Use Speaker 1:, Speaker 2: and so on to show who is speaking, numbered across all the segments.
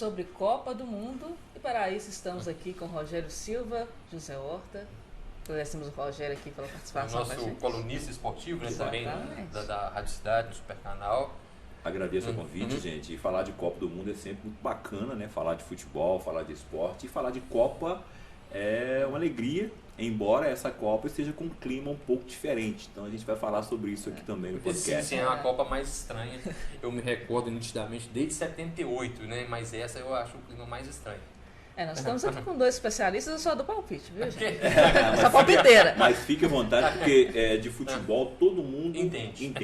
Speaker 1: sobre Copa do Mundo e para isso estamos aqui com Rogério Silva, José Horta. Agradecemos o Rogério aqui pela participação.
Speaker 2: Nosso colunista esportivo, né, também da Rádio Cidade, do Super Canal.
Speaker 3: Agradeço o convite, gente. E falar de Copa do Mundo é sempre muito bacana, né? Falar de futebol, falar de esporte. E falar de Copa é uma alegria, embora essa Copa esteja com um clima um pouco diferente. Então a gente vai falar sobre isso aqui também no podcast.
Speaker 2: Sim, é uma Copa mais estranha. Eu me recordo nitidamente desde 78, né? Mas essa eu acho o clima mais estranho.
Speaker 1: Nós estamos aqui com dois especialistas, eu só dou palpite, viu, gente? Essa palpiteira.
Speaker 3: Mas fique à vontade, porque de futebol todo mundo
Speaker 2: entende.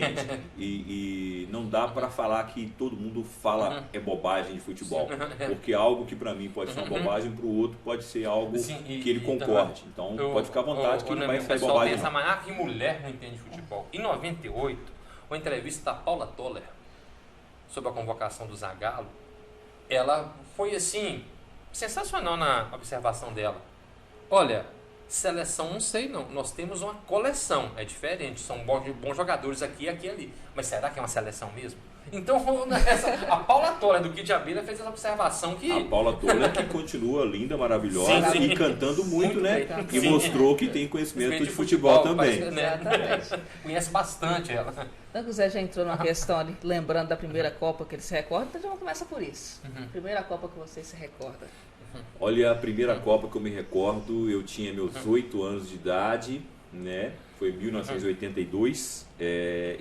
Speaker 3: E não dá para falar que todo mundo fala é bobagem de futebol. Porque algo que para mim pode ser uma bobagem, para o outro pode ser algo que ele concorde. Então pode ficar à vontade que não vai sair bobagem.
Speaker 2: Pensa, mas que mulher não entende futebol. Em 98, uma entrevista da Paula Toller sobre a convocação do Zagallo, ela foi assim... sensacional na observação dela. Olha, seleção não sei não, nós temos uma coleção, é diferente, são bons jogadores aqui e ali, mas será que é uma seleção mesmo? Então a Paula Toller do Kid de Abelha fez essa observação que...
Speaker 3: A Paula Toller que continua linda, maravilhosa e cantando muito, né? E mostrou que tem conhecimento de futebol também.
Speaker 2: Conhece bastante ela.
Speaker 1: Então, o Zé já entrou numa questão ali, lembrando da primeira Copa que ele se recorda, então já vamos começar por isso. Primeira Copa que você se recorda.
Speaker 3: Olha, a primeira Copa que eu me recordo, eu tinha meus 8 anos de idade, né? Foi em 1982,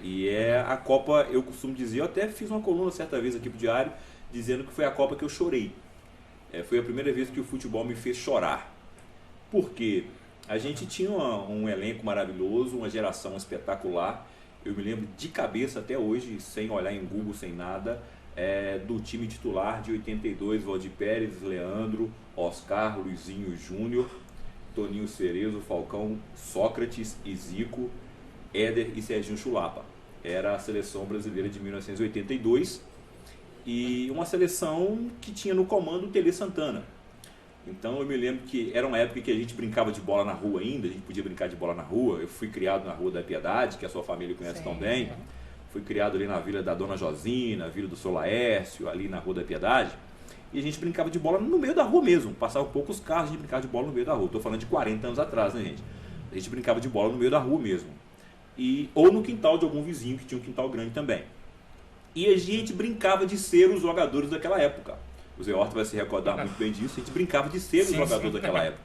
Speaker 3: e é a Copa, eu costumo dizer, eu até fiz uma coluna certa vez aqui pro Diário, dizendo que foi a Copa que eu chorei. Foi a primeira vez que o futebol me fez chorar. Por quê? A gente tinha um elenco maravilhoso, uma geração espetacular. Eu me lembro de cabeça até hoje, sem olhar em Google, sem nada, do time titular de 82, Valdir Pérez, Leandro, Oscar, Luizinho Júnior, Toninho Cerezo, Falcão, Sócrates, Zico, Éder e Serginho Chulapa. Era a seleção brasileira de 1982 e uma seleção que tinha no comando o Tele Santana. Então eu me lembro que era uma época que a gente brincava de bola na rua ainda, a gente podia brincar de bola na rua. Eu fui criado na Rua da Piedade, que a sua família conhece tão bem. Fui criado ali na Vila da Dona Josina, na Vila do Seu Laércio, ali na Rua da Piedade. E a gente brincava de bola no meio da rua mesmo. Passavam poucos carros, a gente brincava de bola no meio da rua. Estou falando de 40 anos atrás, né, gente? A gente brincava de bola no meio da rua mesmo. Ou no quintal de algum vizinho, que tinha um quintal grande também. E a gente brincava de ser os jogadores daquela época. O Zé Horta vai se recordar muito bem disso. A gente brincava de ser os jogadores daquela época.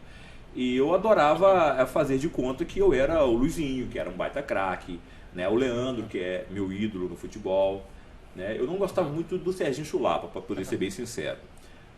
Speaker 3: E eu adorava fazer de conta que eu era o Luizinho, que era um baita craque, né? O Leandro, que é meu ídolo no futebol. Né? Eu não gostava muito do Serginho Chulapa, para poder ser bem sincero.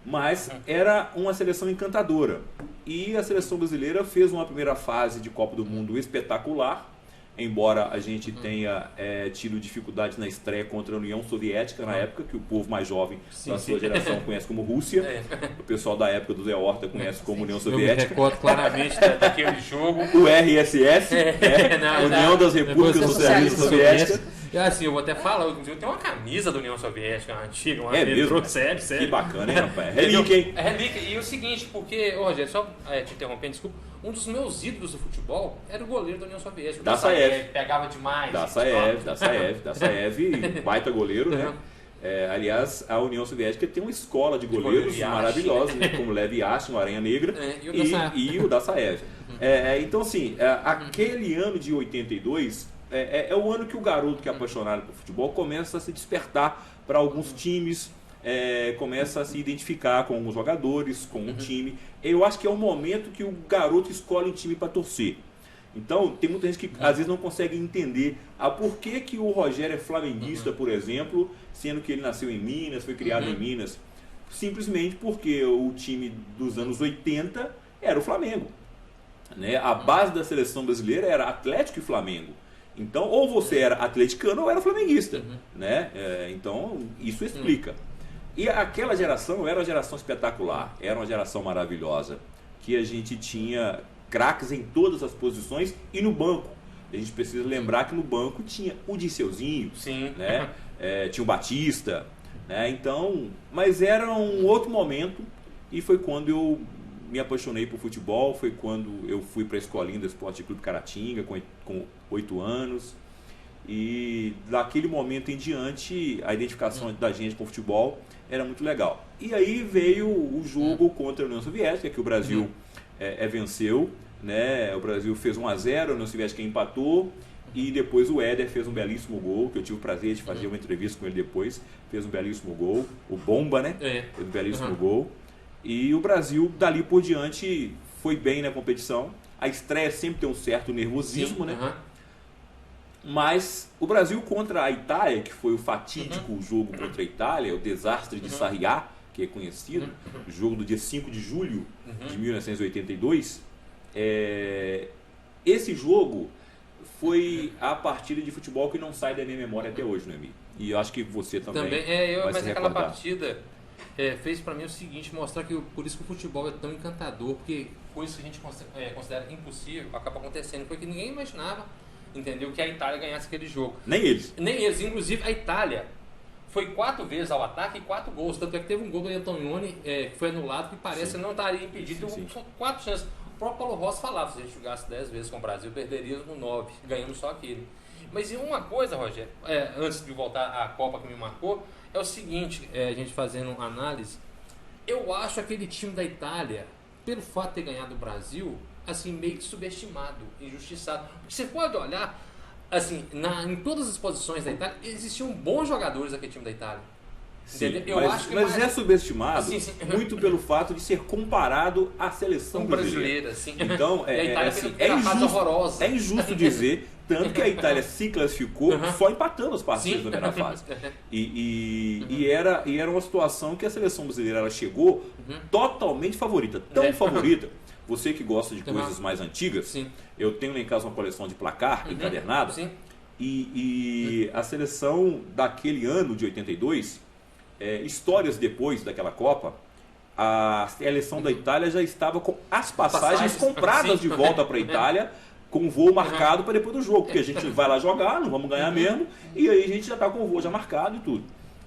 Speaker 3: Mas era uma seleção encantadora. E a seleção brasileira fez uma primeira fase de Copa do Mundo espetacular, embora a gente tenha tido dificuldades na estreia contra a União Soviética na época, que o povo mais jovem da sua geração conhece como Rússia. O pessoal da época do Zé Horta conhece como União Soviética.
Speaker 2: Eu me recordo claramente daquele jogo.
Speaker 3: O RSS, União das Repúblicas Socialistas Soviéticas.
Speaker 2: Assim, eu vou até falar, inclusive eu tenho uma camisa da União Soviética antiga, uma
Speaker 3: mesmo?
Speaker 2: Sério.
Speaker 3: Que bacana, hein, rapaz? Relíquia, hein?
Speaker 2: É relíquia. E o seguinte, porque, Rogério, só te interrompendo, desculpa, um dos meus ídolos do futebol era o goleiro da União Soviética.
Speaker 3: Dassaev.
Speaker 2: Pegava demais.
Speaker 3: Dassaev, baita goleiro, né? Aliás, a União Soviética tem uma escola de goleiros maravilhosa, né? Como Lev Yashin, o Aranha Negra, e o Dassaev. Então, assim, aquele ano de 82... É o ano que o garoto que é apaixonado por futebol começa a se despertar para alguns times, começa a se identificar com alguns jogadores, com um time. Eu acho que é o momento que o garoto escolhe um time para torcer. Então, tem muita gente que às vezes não consegue entender por que o Rogério é flamenguista, por exemplo, sendo que ele nasceu em Minas, foi criado em Minas. Simplesmente porque o time dos anos 80 era o Flamengo. Né? A base da seleção brasileira era Atlético e Flamengo. Então, ou você era atleticano ou era flamenguista, né? Então, isso explica. E aquela geração era uma geração espetacular, era uma geração maravilhosa, que a gente tinha craques em todas as posições e no banco. A gente precisa lembrar que no banco tinha o Disseuzinho, né? Tinha o Batista, né? Então, mas era um outro momento e foi quando eu me apaixonei por futebol, foi quando eu fui para a escolinha do Esporte Clube Caratinga com 8 anos E daquele momento em diante, a identificação da gente com o futebol era muito legal. E aí veio o jogo contra a União Soviética, que o Brasil venceu, né? O Brasil fez 1-0, a União Soviética empatou, e depois o Éder fez um belíssimo gol, que eu tive o prazer de fazer uma entrevista com ele depois, fez um belíssimo gol, o Bomba, né? Fez um belíssimo gol. E o Brasil, dali por diante, foi bem na competição. A estreia sempre tem um certo nervosismo, né? Mas o Brasil contra a Itália, que foi o fatídico jogo contra a Itália, o desastre de Sarriá, que é conhecido, o jogo do dia 5 de julho de 1982, esse jogo foi a partida de futebol que não sai da minha memória até hoje, né, Emílio? E eu acho que você também vai
Speaker 2: mas
Speaker 3: se
Speaker 2: aquela
Speaker 3: recordar.
Speaker 2: partida fez pra mim o seguinte, mostrar que por isso que o futebol é tão encantador, porque coisas que a gente considera impossível acaba acontecendo, foi que ninguém imaginava, entendeu, que a Itália ganhasse aquele jogo.
Speaker 3: Nem eles.
Speaker 2: Inclusive a Itália foi 4 vezes ao ataque e 4 gols, tanto é que teve um gol do Antonioni que foi anulado, que parece não estaria impedido, são 4 chances. O próprio Paulo Rossi falava, se a gente jogasse 10 vezes com o Brasil, perderíamos no 9, ganhamos só aquele. Mas e uma coisa, Rogério, antes de voltar à Copa que me marcou, é o seguinte, a gente fazendo análise, eu acho aquele time da Itália, pelo fato de ter ganhado o Brasil, assim, meio que subestimado, injustiçado. Porque você pode olhar, assim, em todas as posições da Itália, existiam bons jogadores daquele time da Itália.
Speaker 3: Sim, mas é subestimado muito pelo fato de ser comparado à seleção brasileira.
Speaker 2: Sim.
Speaker 3: Então, é injusto dizer, tanto que a Itália se classificou só empatando as partidas na primeira fase. E era uma situação que a seleção brasileira ela chegou totalmente favorita. Tão favorita. Você que gosta de coisas mais antigas, eu tenho lá em casa uma coleção de placar encadernada. E a seleção daquele ano de 82... histórias depois daquela Copa, a seleção da Itália já estava com as passagens compradas de volta para a Itália, com voo marcado para depois do jogo, porque a gente vai lá jogar, não vamos ganhar mesmo, e aí a gente já está com o voo já marcado e tudo.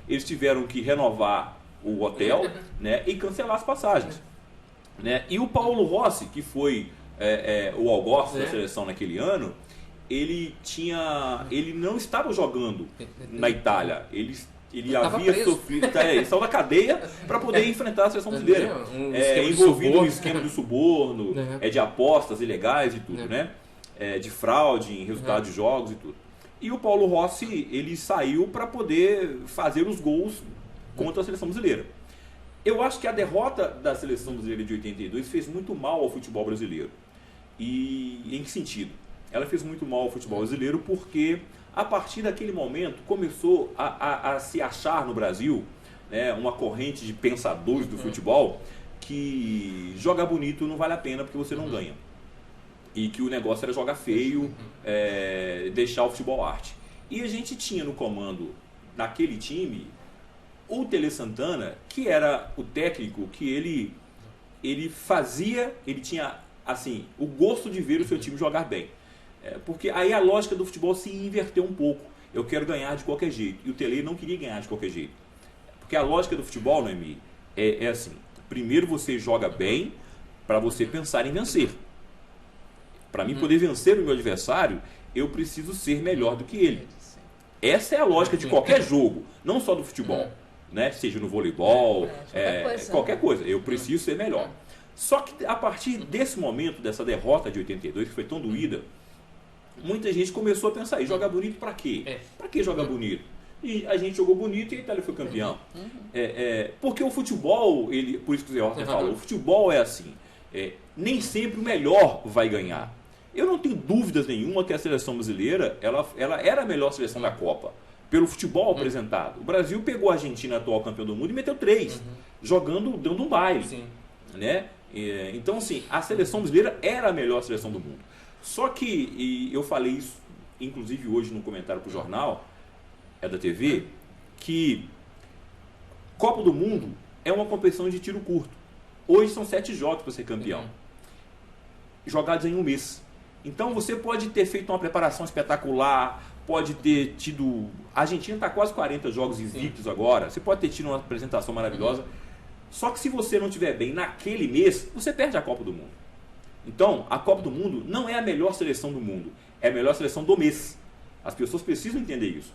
Speaker 3: Eles tiveram que renovar o hotel, né, e cancelar as passagens. Né? E o Paulo Rossi, que foi o algoz da seleção naquele ano, ele não estava jogando na Itália, ele havia sofrido, ele saiu da cadeia para poder enfrentar a seleção brasileira, envolvido no esquema de suborno, de apostas ilegais e tudo, né? De fraude em resultado de jogos e tudo. E o Paulo Rossi, ele saiu para poder fazer os gols contra a seleção brasileira. Eu acho que a derrota da seleção brasileira de 82 fez muito mal ao futebol brasileiro. E em que sentido? Ela fez muito mal ao futebol brasileiro porque a partir daquele momento começou a se achar no Brasil, né, uma corrente de pensadores do futebol que jogar bonito não vale a pena porque você não ganha. E que o negócio era jogar feio, deixar o futebol arte. E a gente tinha no comando, naquele time, o Tele Santana, que era o técnico que ele tinha assim, o gosto de ver o seu time jogar bem. Porque aí a lógica do futebol se inverteu um pouco. Eu quero ganhar de qualquer jeito. E o Tele não queria ganhar de qualquer jeito. Porque a lógica do futebol, Noemi, é assim. Primeiro você joga bem para você pensar em vencer. Para mim poder vencer o meu adversário, eu preciso ser melhor do que ele. Essa é a lógica de qualquer jogo. Não só do futebol. Né? Seja no voleibol, qualquer coisa. Eu preciso ser melhor. Só que a partir desse momento, dessa derrota de 82, que foi tão doída, muita gente começou a pensar, e jogar bonito para quê? Para que jogar bonito? E a gente jogou bonito e a Itália foi campeão. Porque o futebol, por isso que o Zé Horta falou, o futebol é assim, nem sempre o melhor vai ganhar. Eu não tenho dúvidas nenhuma que a seleção brasileira, ela era a melhor seleção da Copa, pelo futebol apresentado. O Brasil pegou a Argentina, atual campeão do mundo, e meteu 3, dando um baile. Né? Então, assim, a seleção brasileira era a melhor seleção do mundo. Só que, e eu falei isso, inclusive hoje num comentário para o jornal, da TV, que Copa do Mundo é uma competição de tiro curto. Hoje são 7 jogos para ser campeão, jogados em um mês. Então você pode ter feito uma preparação espetacular, pode ter tido... A Argentina está quase 40 jogos invictos agora, você pode ter tido uma apresentação maravilhosa, só que se você não estiver bem naquele mês, você perde a Copa do Mundo. Então, a Copa do Mundo não é a melhor seleção do mundo, é a melhor seleção do mês. As pessoas precisam entender isso.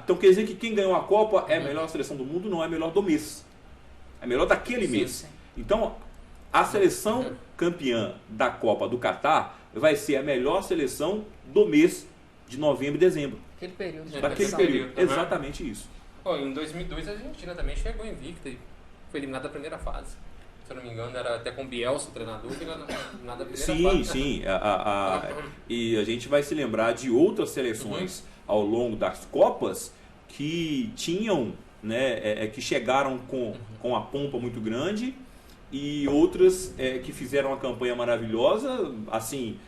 Speaker 3: Então quer dizer que quem ganhou a Copa é a melhor seleção do mundo? Não, é a melhor do mês. É a melhor daquele mês.
Speaker 1: Sim.
Speaker 3: Então, a seleção campeã da Copa do Catar vai ser a melhor seleção do mês de novembro e dezembro.
Speaker 1: Aquele período de
Speaker 3: Daquele
Speaker 1: competição.
Speaker 3: período. Exatamente isso.
Speaker 2: Em 2002 a Argentina também chegou invicta e foi eliminada da primeira fase. Se eu não me engano, era até com o Bielsa, o treinador, que era eliminada da primeira fase.
Speaker 3: Sim. E a gente vai se lembrar de outras seleções ao longo das Copas que tinham, né, que chegaram com a pompa muito grande, e outras que fizeram uma campanha maravilhosa, assim,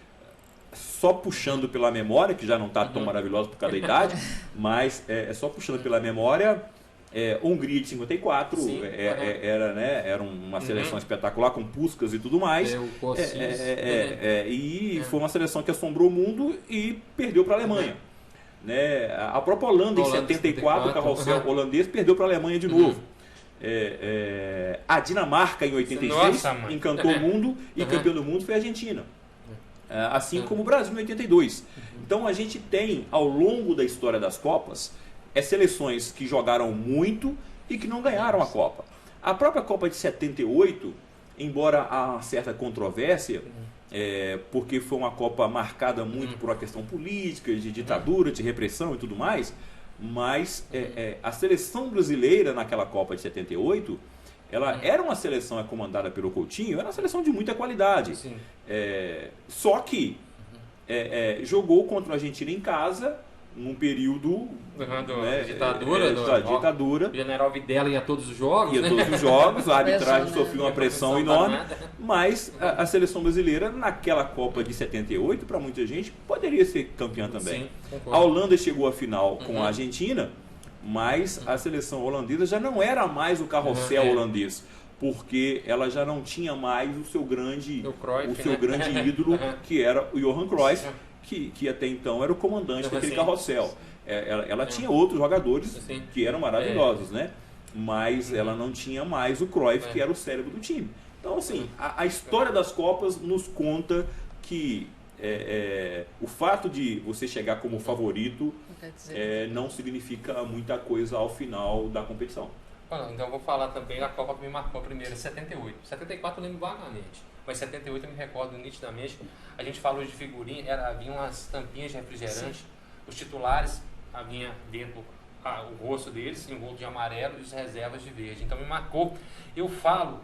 Speaker 3: só puxando pela memória, que já não está tão maravilhosa por causa da idade, mas só puxando pela memória. Hungria de 54 era uma seleção espetacular, com Puskás e tudo mais. E foi uma seleção que assombrou o mundo e perdeu para a Alemanha. Né? A própria Holanda, em 74, o carrossel holandês perdeu para a Alemanha de novo. A Dinamarca, em 86, encantou o mundo, e campeão do mundo foi a Argentina. Assim como o Brasil, em 82. Então a gente tem, ao longo da história das Copas, seleções que jogaram muito e que não ganharam a Copa. A própria Copa de 78, embora há uma certa controvérsia, porque foi uma Copa marcada muito por uma questão política, de ditadura, de repressão e tudo mais, mas a seleção brasileira naquela Copa de 78, ela era uma seleção comandada pelo Coutinho, era uma seleção de muita qualidade. Só que jogou contra a Argentina em casa, num período ditadura.
Speaker 2: O general Videla ia a todos os jogos.
Speaker 3: A arbitragem sofreu uma pressão enorme. Mas a seleção brasileira, naquela Copa de 78, para muita gente, poderia ser campeã também.
Speaker 2: Sim,
Speaker 3: a Holanda chegou à final com a Argentina, mas a seleção holandesa já não era mais o carrossel holandês, porque ela já não tinha mais o seu grande ídolo, que era o Johan Cruyff, que até então era o comandante daquele carrossel. Ela tinha outros jogadores que eram maravilhosos, né? Mas ela não tinha mais o Cruyff, que era o cérebro do time. Então, assim, a história das Copas nos conta que o fato de você chegar como favorito não significa muita coisa ao final da competição.
Speaker 2: Então eu vou falar também da Copa que me marcou a primeira, 78. 74 eu lembro vagamente, mas 78 eu me recordo nitidamente. A gente falou de figurinha, havia umas tampinhas de refrigerante. Os titulares, havia dentro o rosto deles, envolto de amarelo, e os reservas de verde. Então me marcou. Eu falo,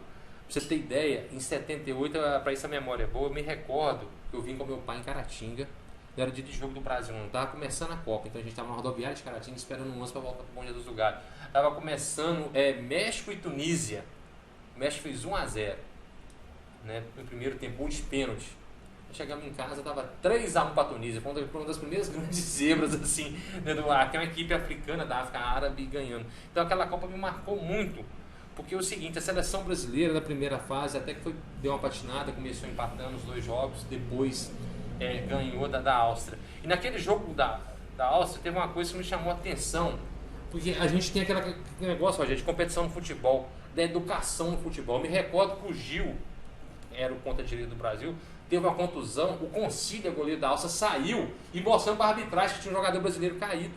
Speaker 2: pra você ter ideia, em 78, para isso a memória é boa, eu me recordo que eu vim com meu pai em Caratinga. Era dia de jogo do Brasil, não estava começando a Copa, então a gente estava na rodoviária de Caratinga esperando um ônibus para voltar para o Bom Dia dos Lugares. Estava começando México e Tunísia. O México fez 1-0, né, no primeiro tempo, os pênaltis. Chegamos em casa, estava 3-1 para a Tunísia. Foi uma das primeiras grandes zebras, assim, né, tem uma equipe africana da África Árabe ganhando. Então aquela Copa me marcou muito, porque é o seguinte, a seleção brasileira da primeira fase até que deu uma patinada, começou empatando os 2 jogos, depois ganhou da Áustria. E naquele jogo da Áustria teve uma coisa que me chamou a atenção, porque a gente tem aquele negócio, de competição no futebol, da educação no futebol. Eu me recordo que o Gil, era o ponta-direita do Brasil, teve uma contusão, o Concília, goleiro da Áustria, saiu e mostrando para a arbitragem que tinha um jogador brasileiro caído.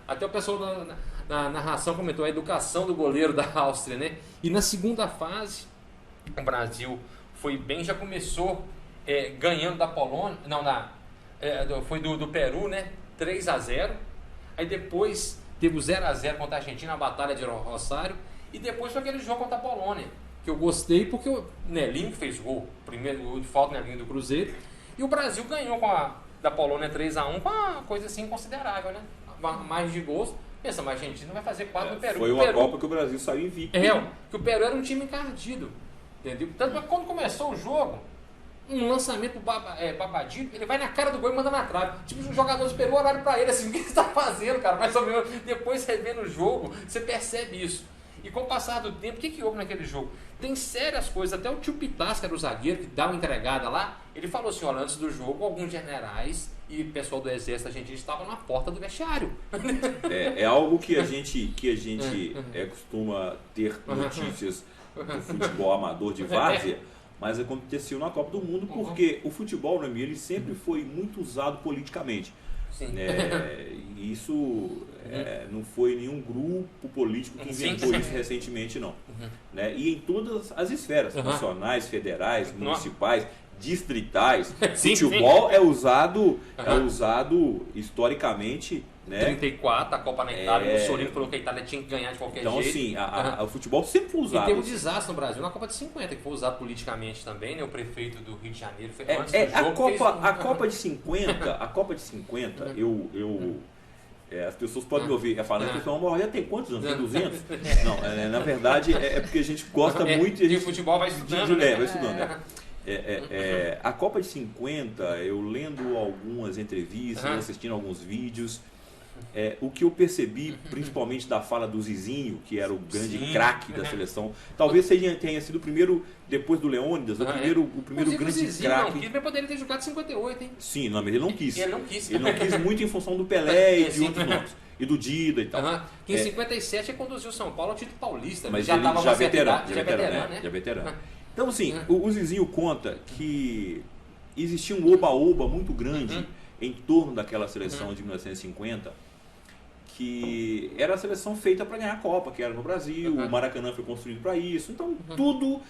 Speaker 2: Até o pessoal na narração comentou a educação do goleiro da Áustria, né? E na segunda fase, o Brasil foi bem, já começou ganhando da Polônia, foi do Peru, né? 3-0. Aí depois teve o 0-0 contra a Argentina, a Batalha de Rosário, e depois foi aquele jogo contra a Polônia, que eu gostei porque o Nelinho fez gol, primeiro gol de falta, Nelinho do Cruzeiro, e o Brasil ganhou da Polônia 3-1 com uma coisa assim considerável, né? Mais de gols. Pensa, mas a Argentina vai fazer 4 no Peru.
Speaker 3: Foi uma Copa que o Brasil saiu invicto.
Speaker 2: Que o Peru era um time encardido, entendeu? Tanto que quando começou o jogo, um lançamento babadinho, ele vai na cara do gol e manda na trave. Tipo, os jogadores do Peru olharam pra ele assim, o que você tá fazendo, cara? Mais ou menos, depois você vê no jogo, você percebe isso. E com o passar do tempo, o que houve naquele jogo? Tem sérias coisas, até o tio Pitas, que era o zagueiro, que dá uma entregada lá, ele falou assim, olha, antes do jogo, alguns generais e pessoal do exército argentino estavam na porta do vestiário.
Speaker 3: É algo que a gente costuma ter notícias do futebol amador de várzea, mas aconteceu na Copa do Mundo porque o futebol, ele sempre foi muito usado politicamente.
Speaker 2: Sim.
Speaker 3: Isso não foi nenhum grupo político que inventou isso recentemente, não. Né? E em todas as esferas, nacionais, federais, municipais, distritais, futebol é usado historicamente. Né?
Speaker 2: 34, a Copa na Itália, o Mussolini falou que a Itália tinha que ganhar de qualquer jeito.
Speaker 3: Então, assim, o futebol sempre foi usado.
Speaker 2: E teve um desastre no Brasil na Copa de 50, que foi usado politicamente também, né? O prefeito do Rio de Janeiro foi antes do jogo.
Speaker 3: A Copa de 50, as pessoas podem me ouvir falando que o Morré tem quantos anos? Tem 200? Não, na verdade é porque a gente gosta muito...
Speaker 2: De futebol vai estudando.
Speaker 3: Vai estudando, a Copa de 50, eu lendo algumas entrevistas, assistindo alguns vídeos, o que eu percebi, principalmente da fala do Zizinho, que era o grande craque da seleção, talvez tenha sido o primeiro, depois do Leônidas, o primeiro grande craque.
Speaker 2: Ele poderia ter jogado 58, hein?
Speaker 3: Sim, mas ele não quis.
Speaker 2: Ele não quis.
Speaker 3: Ele não quis muito em função do Pelé e de outros nomes. E do Dida e tal.
Speaker 2: Que em 57 ele conduziu o São Paulo ao título paulista.
Speaker 3: Mas já estava veterano. Então, assim, o Zizinho conta que existia um oba-oba muito grande em torno daquela seleção de 1950, que era a seleção feita para ganhar a Copa, que era no Brasil, o Maracanã foi construído para isso, então tudo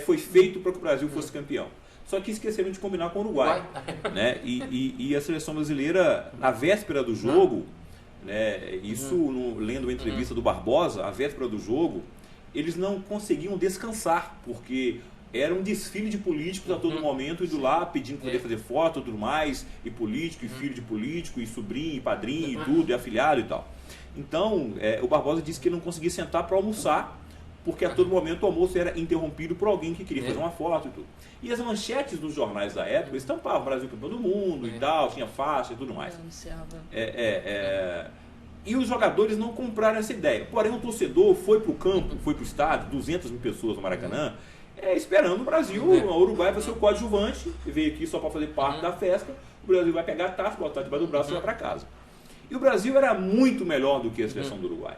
Speaker 3: foi feito para que o Brasil fosse campeão. Só que esqueceram de combinar com o Uruguai. Né? E a seleção brasileira, na véspera do jogo, né, lendo a entrevista do Barbosa, a véspera do jogo, eles não conseguiam descansar, porque era um desfile de políticos a todo momento, indo lá pedindo para poder fazer foto e tudo mais, e político, e filho de político, e sobrinho, e padrinho, e tudo, e afilhado e tal. Então, o Barbosa disse que ele não conseguia sentar para almoçar, porque a todo momento o almoço era interrompido por alguém que queria fazer uma foto e tudo. E as manchetes dos jornais da época estampavam Brasil campeão do mundo e tal, tinha faixa e tudo mais. E os jogadores não compraram essa ideia. Porém, o torcedor foi para o campo, foi para o estádio, 200 mil pessoas no Maracanã, esperando o Brasil, o Uruguai vai ser o coadjuvante, que veio aqui só para fazer parte da festa, o Brasil vai pegar a taça, botar debaixo do braço e vai para casa. E o Brasil era muito melhor do que a seleção do Uruguai.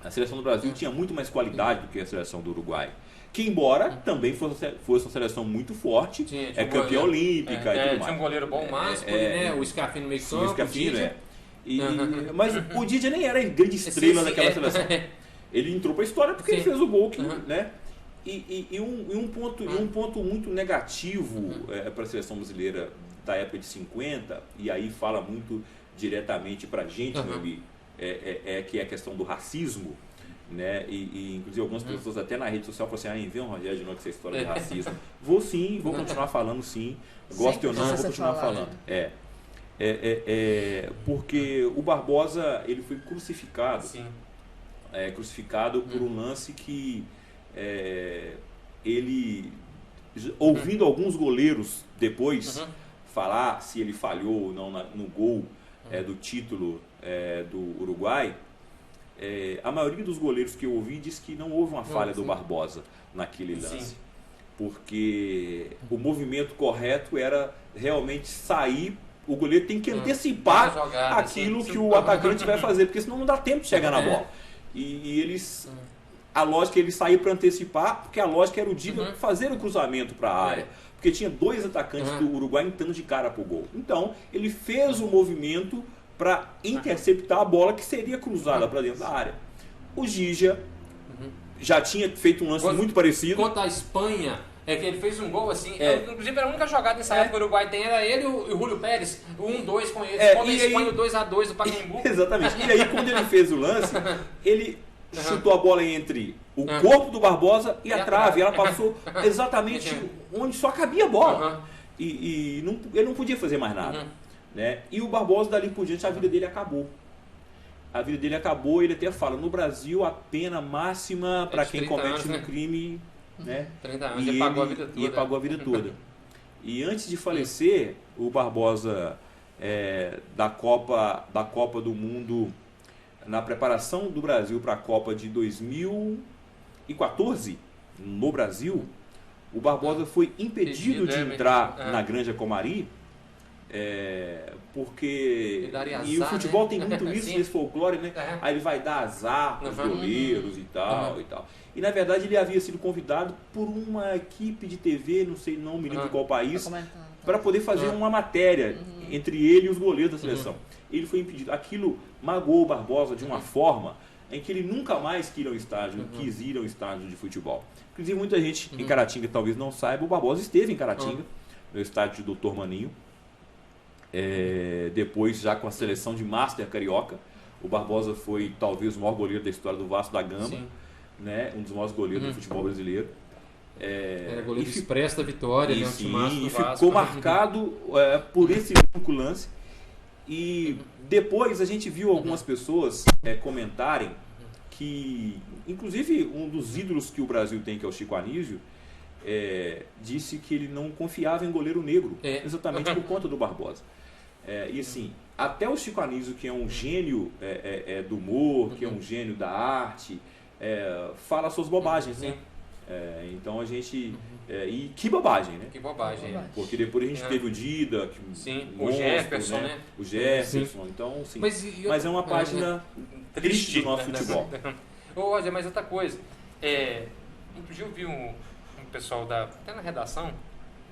Speaker 3: A seleção do Brasil tinha muito mais qualidade do que a seleção do Uruguai. Que embora também fosse uma seleção muito forte, campeã olímpica e tudo mais.
Speaker 2: Tinha um goleiro bom, o Máscara, né? O Scarfino no meio campo,
Speaker 3: o Scarfino, mas o Didi nem era a grande estrela daquela seleção. Ele entrou para a história porque ele fez o gol, né? E um ponto muito negativo para a seleção brasileira da época de 50, e aí fala muito diretamente para a gente, meu amigo, que é a questão do racismo, né? E inclusive algumas pessoas até na rede social falam assim, vem um Rogério de novo com essa história de racismo. Vou continuar falando sim, gosto ou não, vou continuar falando. Porque o Barbosa, ele foi crucificado, crucificado por um lance que ele, ouvindo alguns goleiros depois falar se ele falhou ou não no gol do título do Uruguai, a maioria dos goleiros que eu ouvi diz que não houve uma falha do Barbosa naquele lance. Porque o movimento correto era realmente sair, o goleiro tem que antecipar aquilo que o atacante vai fazer, porque senão não dá tempo de chegar na bola. E eles... A lógica é ele sair para antecipar, porque a lógica era o Dida fazer o cruzamento para a área. Porque tinha dois atacantes do Uruguai entrando de cara para o gol. Então, ele fez o movimento para interceptar a bola que seria cruzada para dentro da área. O Gija já tinha feito um lance muito parecido.
Speaker 2: Contra a Espanha, que ele fez um gol assim. Inclusive, era a única jogada nessa época que o Uruguai tem, era ele e o Júlio Pérez, o 1-2 com ele. Contra a Espanha, o 2-2 do Pacaembu.
Speaker 3: Exatamente. E aí, quando ele fez o lance, ele chutou a bola entre o corpo do Barbosa e a trave. Ela passou exatamente onde só cabia a bola. E ele não podia fazer mais nada. Né? E o Barbosa, dali por diante, a vida dele acabou. A vida dele acabou, ele até fala, no Brasil a pena máxima para quem comete um crime, né?
Speaker 2: 30 anos, ele pagou a vida toda.
Speaker 3: E ele pagou a vida toda. E antes de falecer, o Barbosa, da Copa do Mundo, na preparação do Brasil para a Copa de 2014, no Brasil, o Barbosa foi impedido de entrar na Granja Comari, porque o futebol tem muito isso nesse folclore, né? Aí ele vai dar azar para os goleiros e tal. E na verdade ele havia sido convidado por uma equipe de TV, não me lembro de qual país, para poder fazer uma matéria entre ele e os goleiros da seleção. Ele foi impedido. Aquilo magoou o Barbosa de uma forma em que ele nunca mais quis ir ao estádio, quis ir ao estádio de futebol. Inclusive, muita gente em Caratinga talvez não saiba, o Barbosa esteve em Caratinga, no estádio do Dr. Maninho. Depois, já com a seleção de Master Carioca, o Barbosa foi talvez o maior goleiro da história do Vasco da Gama, né? Um dos maiores goleiros do futebol brasileiro.
Speaker 4: Era goleiro expresso da Vitória,
Speaker 3: e,
Speaker 4: né?
Speaker 3: e ficou marcado por esse único lance. E depois a gente viu algumas pessoas comentarem que, inclusive um dos ídolos que o Brasil tem, que é o Chico Anísio, disse que ele não confiava em goleiro negro, exatamente por conta do Barbosa. E assim, até o Chico Anísio, que é um gênio do humor, que é um gênio da arte, fala suas bobagens, né? Então a gente... e que bobagem, né?
Speaker 2: Que bobagem,
Speaker 3: Porque depois a gente teve o Dida,
Speaker 2: o Jefferson, né?
Speaker 3: O Jefferson, então sim. Mas é uma página triste do nosso futebol.
Speaker 2: Ô, Roger, mas outra coisa. Outro dia eu vi um pessoal até na redação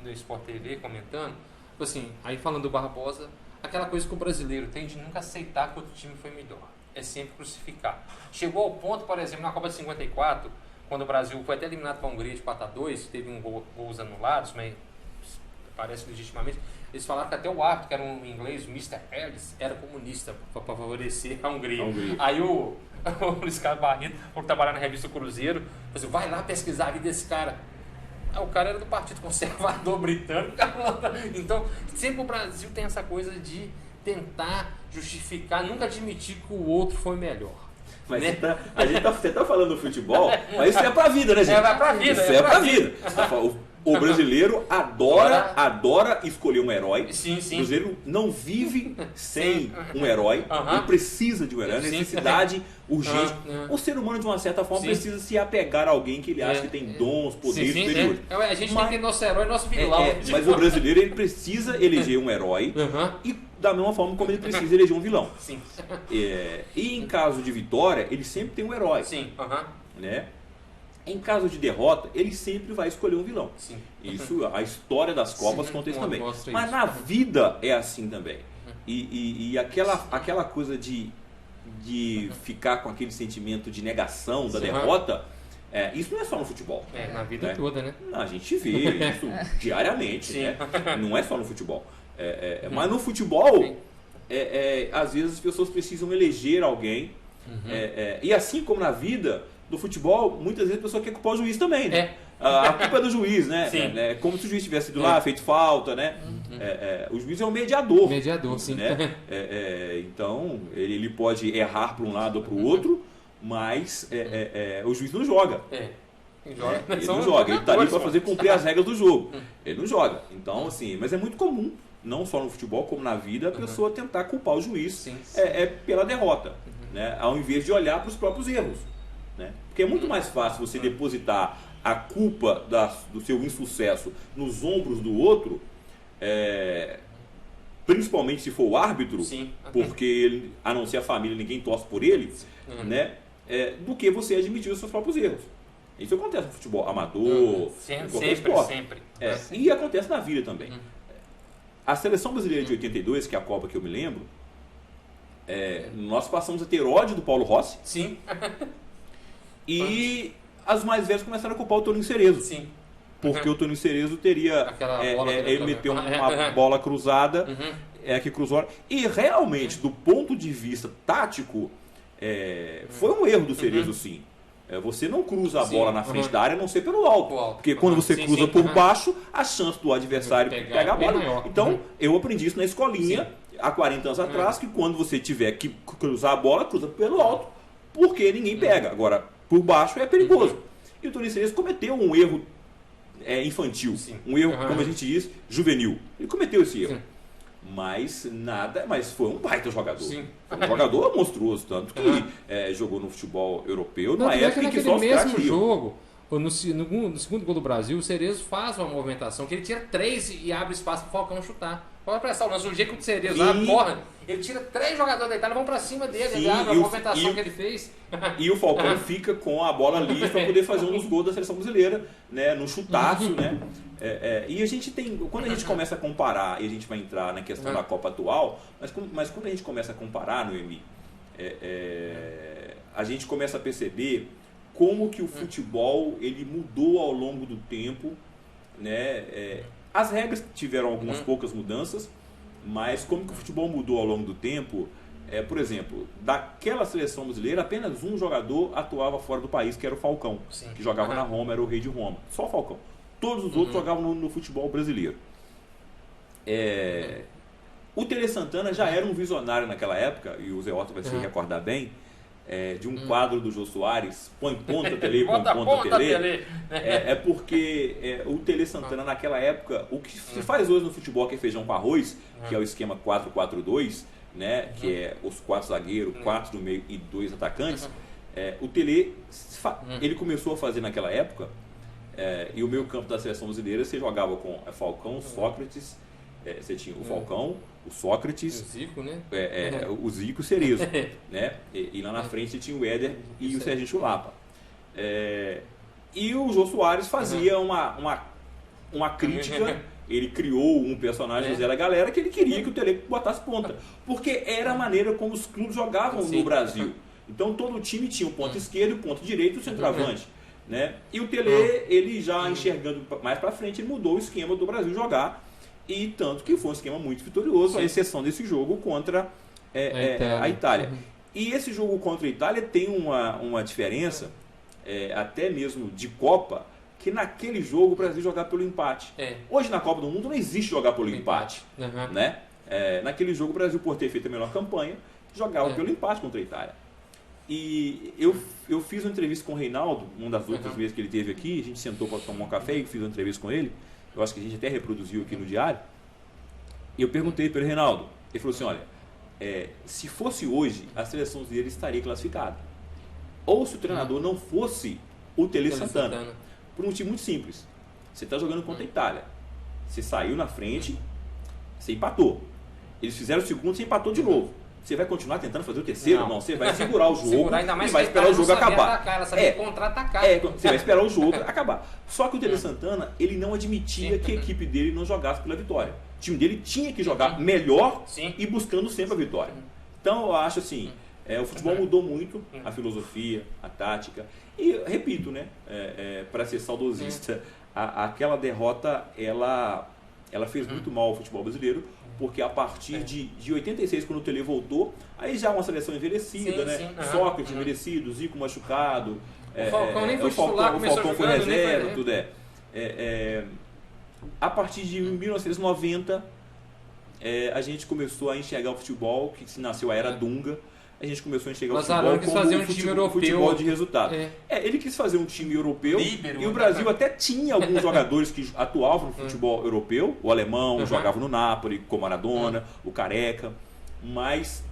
Speaker 2: do Sport TV comentando,
Speaker 4: assim, aí falando do Barbosa,
Speaker 2: aquela coisa que o brasileiro tem de nunca aceitar que outro time foi melhor. É sempre crucificar. Chegou ao ponto, por exemplo, na Copa de 54, quando o Brasil foi até eliminado para a Hungria de 4-2, teve gols anulados, mas parece legitimamente. Eles falaram que até o árbitro, que era um inglês, o Mr. Ellis, era comunista para favorecer a Hungria. Aí o Luiz Carlos Barreto, por trabalhar na revista Cruzeiro, falou assim, vai lá pesquisar a vida desse cara. O cara era do Partido Conservador Britânico. Então, sempre o Brasil tem essa coisa de tentar justificar, nunca admitir que o outro foi melhor.
Speaker 3: Mas você tá falando do futebol, mas isso é pra vida, né, gente?
Speaker 2: Vai pra vida.
Speaker 3: Isso é pra vida. O brasileiro adora escolher um herói.
Speaker 2: Sim.
Speaker 3: O brasileiro não vive sem um herói. Ele precisa de um herói. É necessidade urgente. O ser humano, de uma certa forma, precisa se apegar a alguém que ele acha que tem dons, poderes superiores.
Speaker 2: A gente tem que ter nosso herói, nosso vilão.
Speaker 3: Mas o brasileiro, ele precisa eleger um herói e da mesma forma como ele precisa eleger um vilão.
Speaker 2: Sim.
Speaker 3: E em caso de vitória, ele sempre tem um herói.
Speaker 2: Sim.
Speaker 3: Né? Em caso de derrota, ele sempre vai escolher um vilão.
Speaker 2: Sim.
Speaker 3: Isso, a história das Copas conta isso também. Mas na vida é assim também. E aquela coisa de ficar com aquele sentimento de negação da derrota, isso não é só no futebol.
Speaker 4: Na vida toda, né?
Speaker 3: A gente vê isso diariamente, né? Não é só no futebol. Mas no futebol, às vezes as pessoas precisam eleger alguém. E assim como na vida do futebol, muitas vezes a pessoa quer culpar o juiz também, né? A culpa é do juiz, né? Como se o juiz tivesse ido lá, feito falta, né? O juiz é um mediador.
Speaker 4: Sim.
Speaker 3: Né? Então, ele pode errar para um lado ou para o outro, mas o juiz não joga. Ele não joga, ele está ali para fazer cumprir as regras do jogo. Ele não joga. Então, assim, mas é muito comum, não só no futebol, como na vida, a pessoa tentar culpar o juiz pela derrota, né? Ao invés de olhar para os próprios erros. Né? Porque é muito mais fácil você depositar a culpa do seu insucesso nos ombros do outro, principalmente se for o árbitro, porque ele, a não ser a família, ninguém torce por ele, né? Do que você admitir os seus próprios erros. Isso acontece no futebol amador, em qualquer esporte.
Speaker 2: Sempre.
Speaker 3: E acontece na vida também. A seleção brasileira de 82, que é a Copa que eu me lembro, nós passamos a ter ódio do Paulo Rossi.
Speaker 2: Sim.
Speaker 3: E as mais velhas começaram a culpar o Toninho Cerezo.
Speaker 2: Sim.
Speaker 3: Porque o Toninho Cerezo teria... ele meteu uma bola cruzada, que cruzou. E realmente, do ponto de vista tático, foi um erro do Cerezo, sim. Você não cruza a bola na frente da área, a não ser pelo alto. Porque quando você cruza por baixo, a chance do adversário pegar a bola. Então, eu aprendi isso na escolinha, há 40 anos atrás, que quando você tiver que cruzar a bola, cruza pelo alto, porque ninguém pega. Agora, por baixo é perigoso. E o Toninho Cerezo cometeu um erro infantil, um erro, como a gente diz, juvenil. Ele cometeu esse erro. Mas foi um baita jogador. Foi um jogador monstruoso, tanto que jogou no futebol europeu numa época em que só os caras
Speaker 4: mesmo jogo, no segundo gol do Brasil, o Cerezo faz uma movimentação que ele tira 3 e abre espaço para o Falcão chutar.
Speaker 2: Pode prestar o lance. O jeito que o Cerezo corre, ele tira 3 jogadores da Itália, vão pra cima dele. Ele abre a movimentação que ele fez.
Speaker 3: E o Falcão fica com a bola livre para poder fazer um dos gols da seleção brasileira, né? No chutaço, né? E a gente tem, quando a gente começa a comparar, e a gente vai entrar na questão da Copa atual, mas quando a gente começa a comparar, Noemi, a gente começa a perceber como que o futebol ele mudou ao longo do tempo, né? As regras tiveram algumas poucas mudanças, mas como que o futebol mudou ao longo do tempo? Por exemplo, daquela seleção brasileira, apenas um jogador atuava fora do país, que era o Falcão, que jogava na Roma, era o rei de Roma. Só o Falcão. Todos os outros jogavam no futebol brasileiro. O Tele Santana já era um visionário naquela época, e o Zé Horta vai se recordar bem, de um quadro do Jô Soares, põe ponta Tele, põe ponta Tele. Porque o Tele Santana naquela época, o que se faz hoje no futebol, que é feijão com arroz, que é o esquema 4-4-2, né, que é os 4 zagueiros, 4 do meio e 2 atacantes, o Tele ele começou a fazer naquela época, e o meio campo da seleção brasileira você jogava com Falcão, Sócrates, você tinha o Falcão, o Sócrates,
Speaker 4: o Zico, né?
Speaker 3: O Zico e o Cerezo, né? E lá na frente você tinha o Éder e o Serginho Chulapa. E o Jô Soares fazia uma crítica. Ele criou um personagem, Zé da Galera, que ele queria que o Tele botasse ponta. Porque era a maneira como os clubes jogavam no Brasil. Então todo time tinha o ponto esquerdo, o ponto direito e o centroavante. Né? E o Tele, ele já enxergando mais para frente, ele mudou o esquema do Brasil jogar. E tanto que foi um esquema muito vitorioso, à exceção desse jogo contra a Itália. E esse jogo contra a Itália tem uma diferença, até mesmo de Copa, que naquele jogo o Brasil jogava pelo empate. Hoje na Copa do Mundo não existe jogar pelo empate. Né? Naquele jogo o Brasil, por ter feito a melhor campanha, jogava pelo empate contra a Itália. E eu fiz uma entrevista com o Reinaldo, uma das outras vezes que ele esteve aqui, a gente sentou para tomar um café e fiz uma entrevista com ele. Eu acho que a gente até reproduziu aqui no diário. E eu perguntei para ele, Reinaldo, ele falou assim, olha, se fosse hoje, a seleção brasileira estaria classificada. Ou se o treinador não fosse o Tele Santana. Por um motivo muito simples. Você está jogando contra a Itália. Você saiu na frente, você empatou. Eles fizeram o segundo, você empatou de novo. Você vai continuar tentando fazer o terceiro? Não, você vai segurar o jogo e vai esperar o jogo acabar.
Speaker 2: Contra-atacar.
Speaker 3: Você vai esperar o jogo acabar. Só que o Tele Santana, ele não admitia que a equipe dele não jogasse pela vitória. O time dele tinha que jogar melhor e buscando sempre a vitória. Então eu acho assim, o futebol mudou muito, a filosofia, a tática. E repito, né, para ser saudosista, aquela derrota, ela fez muito mal ao futebol brasileiro, porque a partir de 86, quando o Tele voltou, aí já uma seleção envelhecida, né? Sócrates envelhecido, Zico machucado,
Speaker 2: o Falcão nem foi titular,
Speaker 3: o Falcão foi reserva, tudo a partir de 1990, a gente começou a enxergar o futebol, que se nasceu a era Dunga, a gente começou a enxergar o futebol como futebol de resultado. Ele quis fazer um time europeu, e o Brasil até tinha alguns jogadores que atuavam no futebol europeu. O alemão jogava no Napoli, com Maradona, o Careca. Mas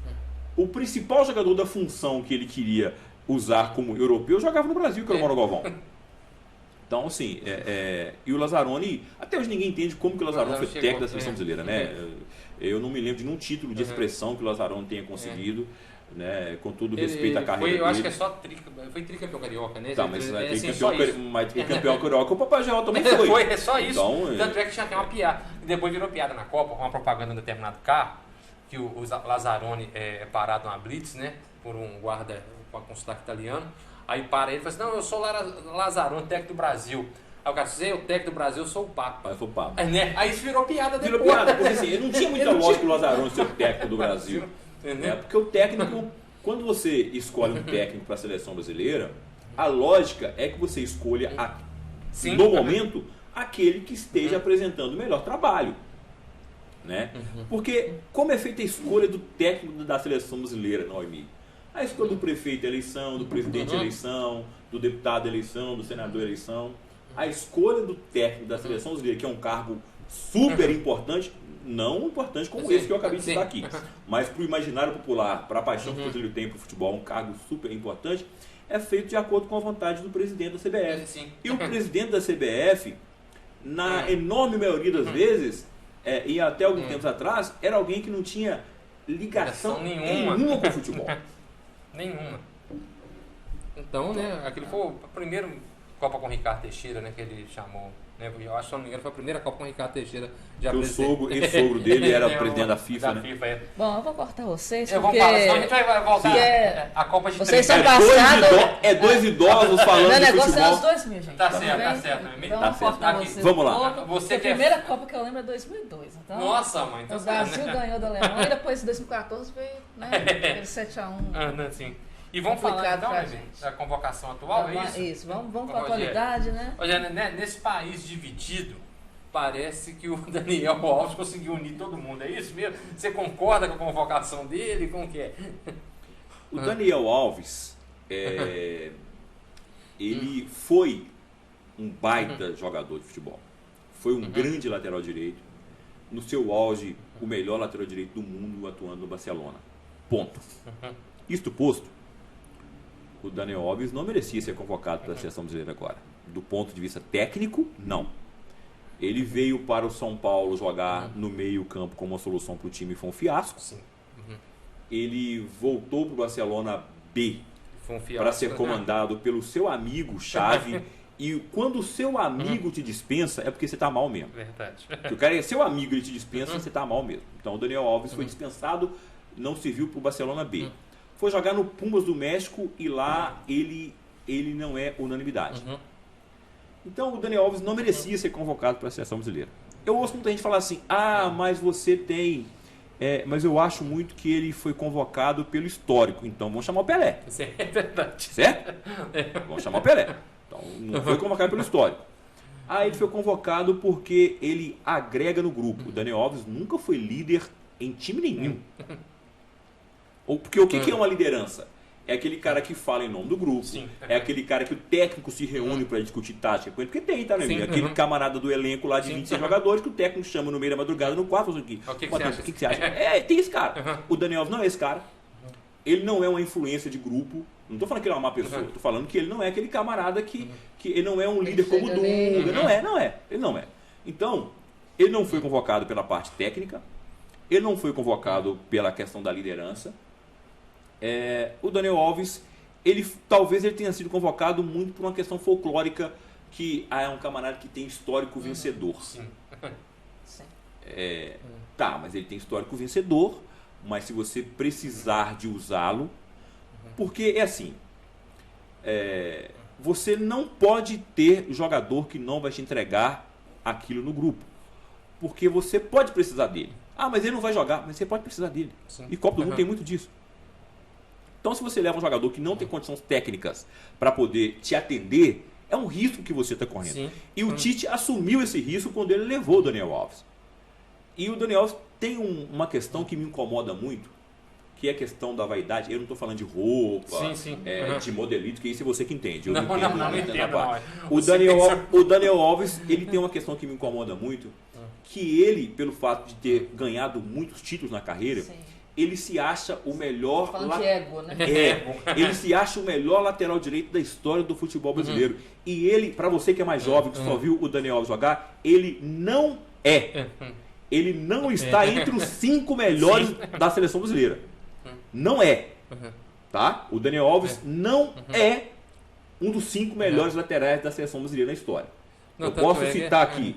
Speaker 3: o principal jogador da função que ele queria usar como europeu jogava no Brasil, que era o Mauro Galvão. Então, assim, e o Lazzaroni, até hoje ninguém entende como que o Lazzaroni foi técnico da seleção brasileira, né? Eu não me lembro de nenhum título de expressão que o Lazzaroni tenha conseguido. Né, com todo respeito à carreira dele.
Speaker 2: Eu acho que é só foi tricampeão carioca, né?
Speaker 3: Tá, mas tricampeão carioca o Papai Joel também foi.
Speaker 2: É só isso. Então, tanto é que tinha até uma piada. Depois virou piada na Copa, uma propaganda de um determinado carro, que o Lazzaroni é parado numa blitz, né? Por um guarda com sotaque italiano. Aí para ele e fala assim, não, eu sou Lazzaroni, técnico do Brasil. Aí o cara disse, o técnico do Brasil, eu sou o Papa.
Speaker 3: Eu sou o Papa.
Speaker 2: Aí isso virou piada depois.
Speaker 3: Virou piada, porque assim, não tinha muita lógica o Lazzaroni ser o técnico do Brasil. Porque o técnico, quando você escolhe um técnico para a seleção brasileira, a lógica é que você escolha, no momento, aquele que esteja apresentando o melhor trabalho. Né? Porque como é feita a escolha do técnico da seleção brasileira, Noemi? A escolha do prefeito é eleição, do presidente é eleição, do deputado é eleição, do senador é eleição. A escolha do técnico da seleção brasileira, que é um cargo super importante, não importante como esse que eu acabei de citar aqui, mas para o imaginário popular, para a paixão que o brasileiro tem para o futebol, um cargo super importante, é feito de acordo com a vontade do presidente da CBF. E o presidente da CBF, na enorme maioria das vezes, e até alguns tempos atrás, era alguém que não tinha ligação nenhuma com o futebol.
Speaker 2: Nenhuma. Então, né, aquele foi o primeiro Copa com Ricardo Teixeira, né, que ele chamou. Né, eu acho que, se não me engano, foi a primeira Copa com Ricardo Teixeira de
Speaker 3: apresentar. O sogro dele era o presidente da FIFA, né?
Speaker 1: Bom, eu vou cortar vocês,
Speaker 2: porque...
Speaker 1: Vamos
Speaker 2: falar, senão a gente vai voltar a Copa de
Speaker 1: vocês
Speaker 2: 30.
Speaker 1: são passados...
Speaker 3: dois idosos falando de futebol.
Speaker 1: O negócio é os 2000, gente.
Speaker 2: Tá certo.
Speaker 1: Então vamos cortar vocês.
Speaker 3: Vamos lá.
Speaker 1: A primeira Copa que eu lembro é 2002. Então,
Speaker 2: nossa, mãe.
Speaker 1: Então o Brasil ganhou da Alemanha e depois em 2014 veio, né, aquele 7-1.
Speaker 2: Sim. E vamos falar então, da convocação atual, é isso?
Speaker 1: Isso, vamos para a atualidade, né?
Speaker 2: Rogério, nesse país dividido, parece que o Daniel Alves conseguiu unir todo mundo, é isso mesmo? Você concorda com a convocação dele? Como que é?
Speaker 3: O Daniel Alves, ele foi um baita jogador de futebol. Foi um grande lateral direito. No seu auge, o melhor lateral direito do mundo atuando no Barcelona. Ponto. Isto posto, o Daniel Alves não merecia ser convocado para a seleção brasileira agora. Do ponto de vista técnico, não. Ele veio para o São Paulo jogar no meio campo como uma solução para o time e foi um fiasco.
Speaker 2: Sim.
Speaker 3: Ele voltou para o Barcelona B para ser comandado pelo seu amigo Xavi. E quando o seu amigo te dispensa, é porque você está mal mesmo.
Speaker 2: Verdade.
Speaker 3: Se o cara é seu amigo e ele te dispensa, você está mal mesmo. Então o Daniel Alves foi dispensado, não serviu para o Barcelona B. Foi jogar no Pumas do México e lá ele não é unanimidade. Então o Daniel Alves não merecia ser convocado para a seleção brasileira. Eu ouço muita gente falar assim, mas você tem... mas eu acho muito que ele foi convocado pelo histórico, então vamos chamar o Pelé.
Speaker 2: Isso é verdade.
Speaker 3: Certo? Vamos chamar o Pelé. Então não foi convocado pelo histórico. Ele foi convocado porque ele agrega no grupo. O Daniel Alves nunca foi líder em time nenhum. Porque o que é uma liderança? É aquele cara que fala em nome do grupo.
Speaker 2: Sim.
Speaker 3: É aquele cara que o técnico se reúne para discutir tática com ele. Porque tem, tá, né? Aquele camarada do elenco lá de 26 jogadores que o técnico chama no meio da madrugada no quarto. O que você acha? Tem esse cara. O Daniel Alves não é esse cara. Ele não é uma influência de grupo. Não estou falando que ele é uma má pessoa. Estou falando que ele não é aquele camarada que ele não é um líder como o Dunga. Não é. Ele não é. Então, ele não foi convocado pela parte técnica. Ele não foi convocado pela questão da liderança. O Daniel Alves, talvez ele tenha sido convocado muito por uma questão folclórica, que é um camarada que tem histórico vencedor.
Speaker 2: Sim.
Speaker 3: Mas ele tem histórico vencedor, mas se você precisar de usá-lo, porque é assim, você não pode ter jogador que não vai te entregar aquilo no grupo, porque você pode precisar dele. Mas ele não vai jogar, mas você pode precisar dele.
Speaker 2: Sim.
Speaker 3: E Copa do Mundo tem muito disso. Então, se você leva um jogador que não tem condições técnicas para poder te atender, é um risco que você está correndo.
Speaker 2: Sim.
Speaker 3: E o Tite assumiu esse risco quando ele levou o Daniel Alves. E o Daniel Alves tem uma questão que me incomoda muito, que é a questão da vaidade. Eu não estou falando de roupa, de modelito, que isso é você que entende. Eu não entendo. O Daniel Alves, ele tem uma questão que me incomoda muito, que ele, pelo fato de ter ganhado muitos títulos na carreira, ele se acha o melhor...
Speaker 1: Falando de ego, né?
Speaker 3: Ele se acha o melhor lateral direito da história do futebol brasileiro. E ele, para você que é mais jovem, que só viu o Daniel Alves jogar, ele não é. Ele não está entre os 5 melhores da seleção brasileira. Não é. Tá? O Daniel Alves não é um dos 5 melhores laterais da seleção brasileira na história. Eu posso citar aqui,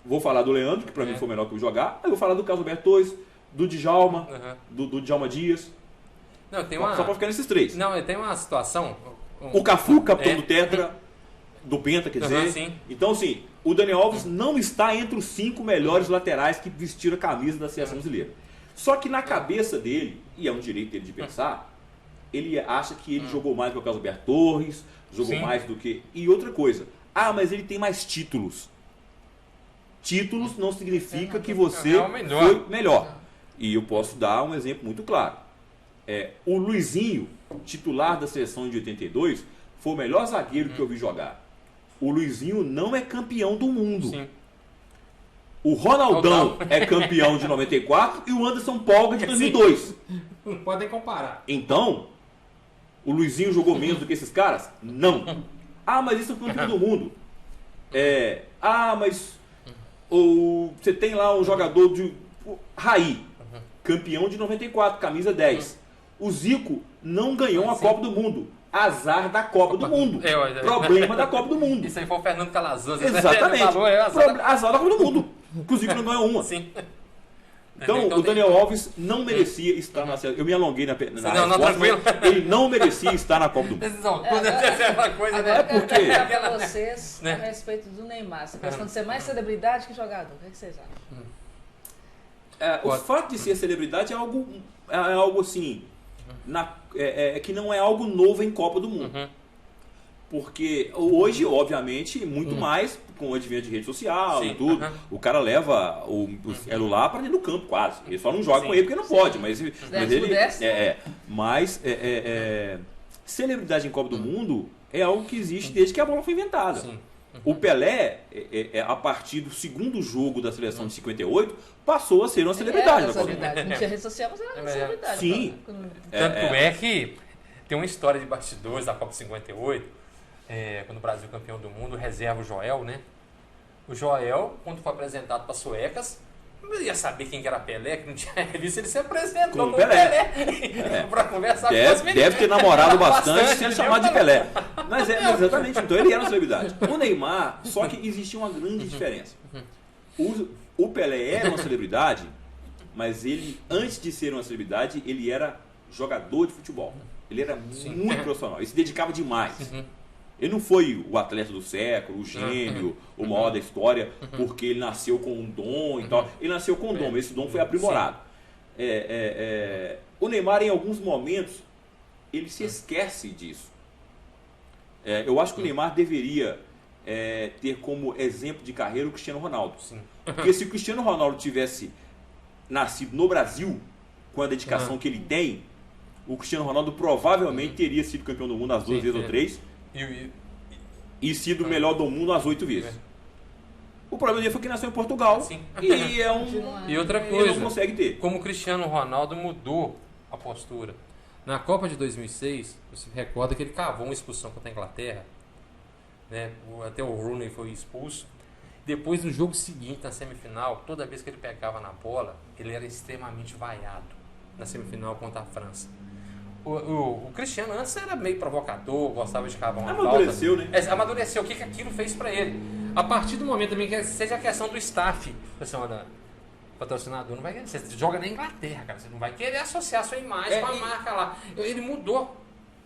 Speaker 3: vou falar do Leandro, que para mim foi o melhor que eu jogar, aí eu vou falar do Carlos Alberto Torres, do Djalma, do Djalma Dias.
Speaker 2: Não,
Speaker 3: só para ficar nesses 3.
Speaker 2: Não, tem uma situação...
Speaker 3: O Cafu, capitão do Tetra, do Penta, quer dizer.
Speaker 2: Sim.
Speaker 3: Então, assim, o Daniel Alves não está entre os 5 melhores laterais que vestiram a camisa da seleção brasileira. Só que na cabeça dele, e é um direito dele de pensar, ele acha que ele jogou mais que o Carlos Alberto Torres, jogou mais do que... E outra coisa, mas ele tem mais títulos. Títulos não significa que você foi melhor. E eu posso dar um exemplo muito claro. O Luizinho, titular da seleção de 82, foi o melhor zagueiro que eu vi jogar. O Luizinho não é campeão do mundo.
Speaker 2: Sim.
Speaker 3: O Ronaldão é campeão de 94 e o Anderson Polga de 2002.
Speaker 4: Não podem comparar.
Speaker 3: Então, o Luizinho jogou menos do que esses caras? Não. Mas isso é campeão do mundo. Mas Ou você tem lá um jogador de Raí, campeão de 94, camisa 10. O Zico não ganhou a Copa do Mundo. Azar da Copa do Mundo. Problema da Copa do Mundo.
Speaker 2: Isso aí foi o Fernando Calazans.
Speaker 3: Exatamente.
Speaker 2: Falou,
Speaker 3: azar da Copa do Mundo. Que o Zico não ganhou uma.
Speaker 2: Sim.
Speaker 3: Então, o Daniel Alves não merecia estar na seleção. Eu me alonguei na
Speaker 2: não, tranquilo.
Speaker 3: Ele não merecia estar na Copa do Mundo.
Speaker 1: Agora,
Speaker 3: porque...
Speaker 1: para vocês, a respeito do Neymar, essa questão de ser mais celebridade que jogador, o que vocês acham?
Speaker 3: O fato de ser celebridade é algo assim, que não é algo novo em Copa do Mundo. Porque hoje, obviamente, muito mais com o advento de rede social e tudo. O cara leva o celular para dentro do campo quase. Ele só não joga com ele porque não pode. Mas ele. Celebridade em Copa do Mundo é algo que existe desde que a bola foi inventada. O Pelé, a partir do segundo jogo da seleção de 58, passou a ser uma celebridade.
Speaker 1: Não tinha rede social, mas era uma celebridade.
Speaker 3: Sim.
Speaker 2: Tanto é que tem uma história de bastidores da Copa 58. Quando o Brasil é campeão do mundo, reserva o Joel, né? O Joel, quando foi apresentado para suecas, não ia saber quem que era Pelé, que não tinha visto, ele se apresentou como Pelé. Para conversar com as meninas.
Speaker 3: Deve ter namorado bastante sendo chamado de Pelé. Mas exatamente, então ele era uma celebridade. O Neymar, só que existia uma grande diferença. O Pelé era uma celebridade, mas ele, antes de ser uma celebridade, ele era jogador de futebol. Ele era muito profissional, ele se dedicava demais. Ele não foi o atleta do século, o gênio, o maior da história, porque ele nasceu com um dom e tal. Ele nasceu com um dom, mas esse dom foi aprimorado. O Neymar, em alguns momentos, ele se esquece disso. Eu acho que o Neymar deveria ter como exemplo de carreira o Cristiano Ronaldo. Porque se o Cristiano Ronaldo tivesse nascido no Brasil, com a dedicação que ele tem, o Cristiano Ronaldo provavelmente teria sido campeão do mundo as 2 vezes ou 3. E sido o melhor do mundo as 8 vezes. O problema dele foi que nasceu em Portugal.
Speaker 2: E outra coisa,
Speaker 3: ele não consegue ter.
Speaker 2: Como o Cristiano Ronaldo mudou a postura. Na Copa de 2006, você recorda que ele cavou uma expulsão contra a Inglaterra. Né? Até o Rooney foi expulso. Depois, no jogo seguinte, na semifinal, toda vez que ele pegava na bola, ele era extremamente vaiado. Na semifinal contra a França. O Cristiano antes era meio provocador, gostava de cavar uma
Speaker 3: amadureceu,
Speaker 2: falta. Né? Amadureceu. O que aquilo fez pra ele? A partir do momento também que seja a questão do staff, patrocinador, não vai querer. Você joga na Inglaterra, cara. Você não vai querer associar sua imagem com a marca lá. Ele mudou.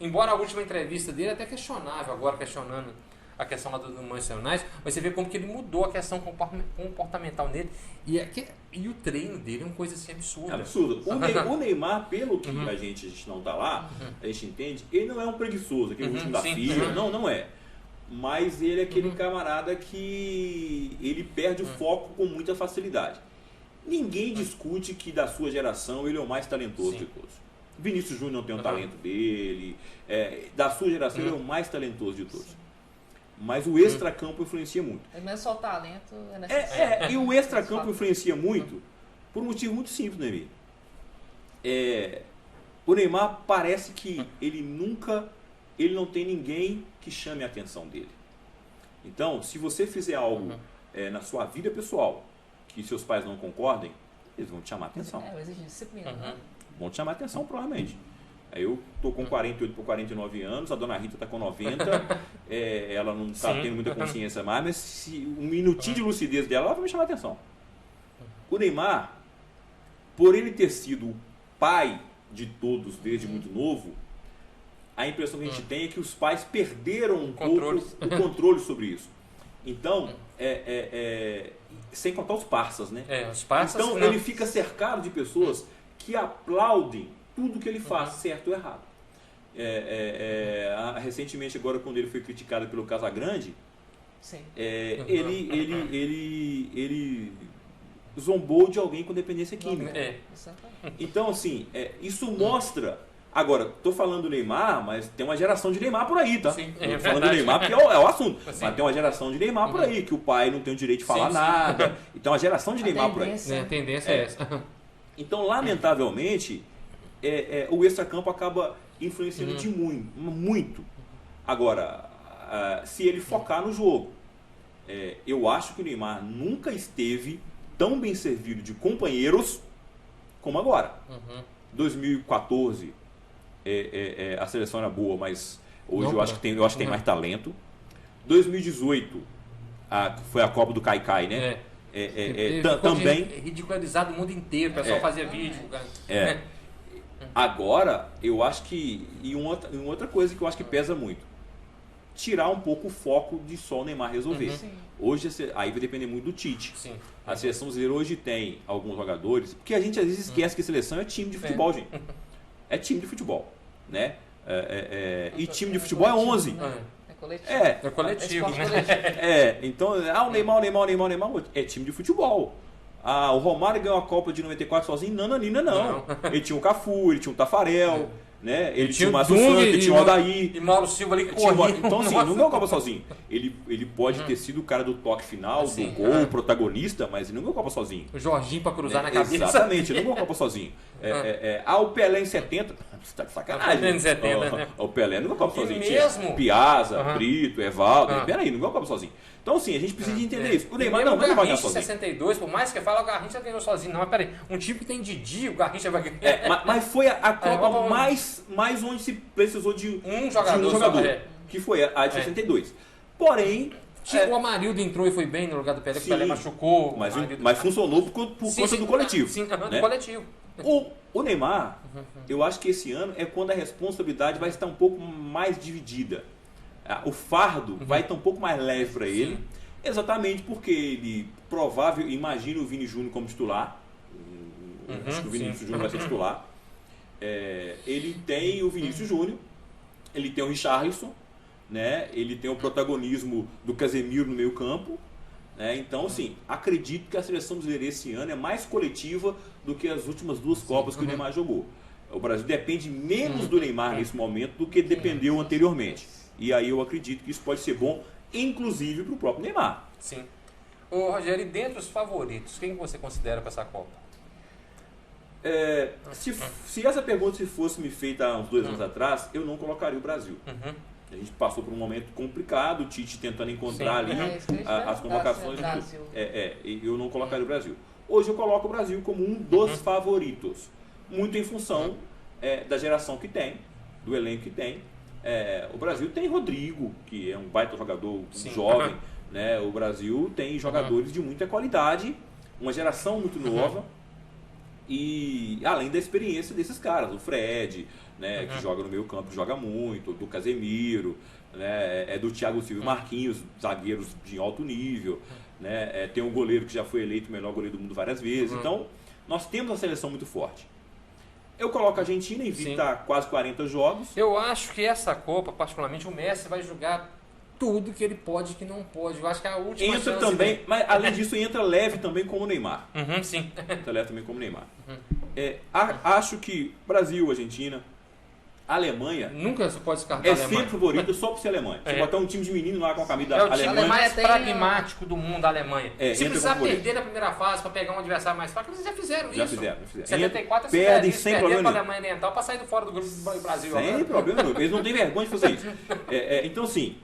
Speaker 2: Embora a última entrevista dele até questionável, agora questionando a questão lá do Manchester United, mas você vê como que ele mudou a questão comportamental nele. E o treino dele é uma coisa assim absurda.
Speaker 3: Absurdo. O Neymar, pelo que a gente não tá lá, a gente entende, ele não é um preguiçoso, aquele último da fila. Não é. Mas ele é aquele camarada que ele perde o foco com muita facilidade. Ninguém discute que da sua geração ele é o mais talentoso de todos. Vinícius Júnior não tem o talento dele. Da sua geração ele é o mais talentoso de todos. Mas o extracampo influencia muito.
Speaker 1: Não é só o talento, é necessário.
Speaker 3: E o extracampo influencia muito por um motivo muito simples, né, Emílio? O Neymar parece que ele não tem ninguém que chame a atenção dele. Então, se você fizer algo na sua vida pessoal que seus pais não concordem, eles vão te chamar a atenção.
Speaker 1: Exige disciplina, né?
Speaker 3: Vão te chamar a atenção, provavelmente. Eu tô com 48 por 49 anos, a dona Rita tá com 90, ela não tá tendo muita consciência mais, mas se um minutinho de lucidez dela, ela vai me chamar a atenção. O Neymar, por ele ter sido o pai de todos desde muito novo, a impressão que a gente tem é que os pais perderam um pouco o controle sobre isso. Então, sem contar os parças, né?
Speaker 2: Os parças,
Speaker 3: então, ele fica cercado de pessoas que aplaudem tudo que ele faz, certo ou errado. Recentemente, agora, quando ele foi criticado pelo Casagrande, ele zombou de alguém com dependência química. Então, assim, isso mostra... Agora, tô falando do Neymar, mas tem uma geração de Neymar por aí, tá? Tô falando do Neymar porque é o assunto. Mas tem uma geração de Neymar por aí, que o pai não tem o direito de falar nada. Então, uma geração de Neymar por aí.
Speaker 2: A tendência é essa.
Speaker 3: Então, lamentavelmente... o extracampo acaba influenciando de muito. Agora, se ele focar no jogo, eu acho que o Neymar nunca esteve tão bem servido de companheiros como agora. 2014 a seleção era boa, mas hoje eu acho que tem mais talento. 2018 foi a Copa do Caicai, né? Também
Speaker 2: ridicularizado o mundo inteiro, o pessoal fazia vídeo.
Speaker 3: Agora, eu acho que outra coisa que eu acho que pesa muito, tirar um pouco o foco de só o Neymar resolver. Hoje aí vai depender muito do Tite. A seleção brasileira hoje tem alguns jogadores, porque a gente às vezes esquece que seleção é time de futebol, gente. É time de futebol, né? E time de futebol é 11.
Speaker 1: Coletivo.
Speaker 2: É coletivo,
Speaker 1: né?
Speaker 3: Então, o Neymar, é time de futebol. O Romário ganhou a Copa de 94 sozinho? Não. Ele tinha o Cafu, ele tinha o Tafarel, né? Ele tinha o Márcio Santos, ele tinha o Aldair.
Speaker 2: E Mauro Silva ali que corria.
Speaker 3: Então, assim, não ganhou a Copa sozinho. Ele pode ter sido o cara do toque final, do gol, o protagonista, mas ele não ganhou a Copa sozinho.
Speaker 2: O Jorginho pra cruzar na cabeça.
Speaker 3: Exatamente, ele não ganhou a Copa sozinho. O Pelé em 70, você tá de sacanagem.
Speaker 2: O Pelé em 70, né?
Speaker 3: O Pelé não ganhou a Copa sozinho.
Speaker 2: Mesmo?
Speaker 3: Piazza, Brito, Evaldo. Peraí, não ganhou a Copa sozinho. Então, assim, a gente precisa de entender isso. O Neymar não vai ganhar sozinho.
Speaker 2: 62, por mais que fale, o Garrincha ganhou sozinho. Não, mas peraí, um time que tem Didi, o Garrincha vai ganhar.
Speaker 3: Mas foi a Copa mais onde se precisou de um jogador, que foi a de 62. Porém...
Speaker 2: O Amarildo entrou e foi bem no lugar do Pelé, que o Pelé machucou.
Speaker 3: Mas funcionou por conta do coletivo.
Speaker 2: Do coletivo.
Speaker 3: O Neymar, eu acho que esse ano é quando a responsabilidade vai estar um pouco mais dividida. O fardo vai estar um pouco mais leve para ele, exatamente porque ele imagina o Vini Júnior como titular. Acho que o Vinícius Júnior vai ser titular. Ele tem o Vinícius Júnior, ele tem o Richarlison, né? Ele tem o protagonismo do Casemiro no meio campo. Então, assim, acredito que a seleção brasileira esse ano é mais coletiva do que as últimas duas Copas que o Neymar jogou. O Brasil depende menos do Neymar nesse momento do que dependeu anteriormente. E aí eu acredito que isso pode ser bom, inclusive para o próprio Neymar.
Speaker 2: Sim. Ô, Rogério, e dentre os favoritos, quem você considera para essa Copa?
Speaker 3: Se essa pergunta fosse me feita há uns 2 anos atrás, eu não colocaria o Brasil. A gente passou por um momento complicado, o Tite tentando encontrar ali as convocações. Eu não colocaria o Brasil. Hoje eu coloco o Brasil como um dos favoritos. Muito em função da geração que tem, do elenco que tem. O Brasil tem Rodrigo, que é um baita jogador jovem. Né? O Brasil tem jogadores de muita qualidade, uma geração muito nova. E além da experiência desses caras, o Fred, né, que joga no meio campo, joga muito, do Casemiro, né, do Thiago Silva e Marquinhos, zagueiros de alto nível, né, tem um goleiro que já foi eleito o melhor goleiro do mundo várias vezes. Então, nós temos uma seleção muito forte. Eu coloco a Argentina, invicta quase 40 jogos.
Speaker 2: Eu acho que essa Copa, particularmente, o Messi vai jogar tudo que ele pode e que não pode. Eu acho que é a última
Speaker 3: chance também, mas além disso entra leve também como o Neymar.
Speaker 2: Sim.
Speaker 3: Entra leve também como o Neymar. Acho que Brasil, Argentina, Alemanha...
Speaker 2: Nunca se pode descartar a Alemanha.
Speaker 3: Sempre favorito só por ser Alemanha. Você botar um time de menino lá com a camisa da Alemanha...
Speaker 2: É o time mais pragmático do mundo, a Alemanha. Se precisar perder na primeira fase para pegar um adversário mais fraco, eles já fizeram isso. Já fizeram. 74
Speaker 3: perdem sem problema
Speaker 2: para a Alemanha Oriental para sair do fora do grupo do Brasil.
Speaker 3: Sem problema nenhum. Eles não têm vergonha de fazer isso. Então, assim,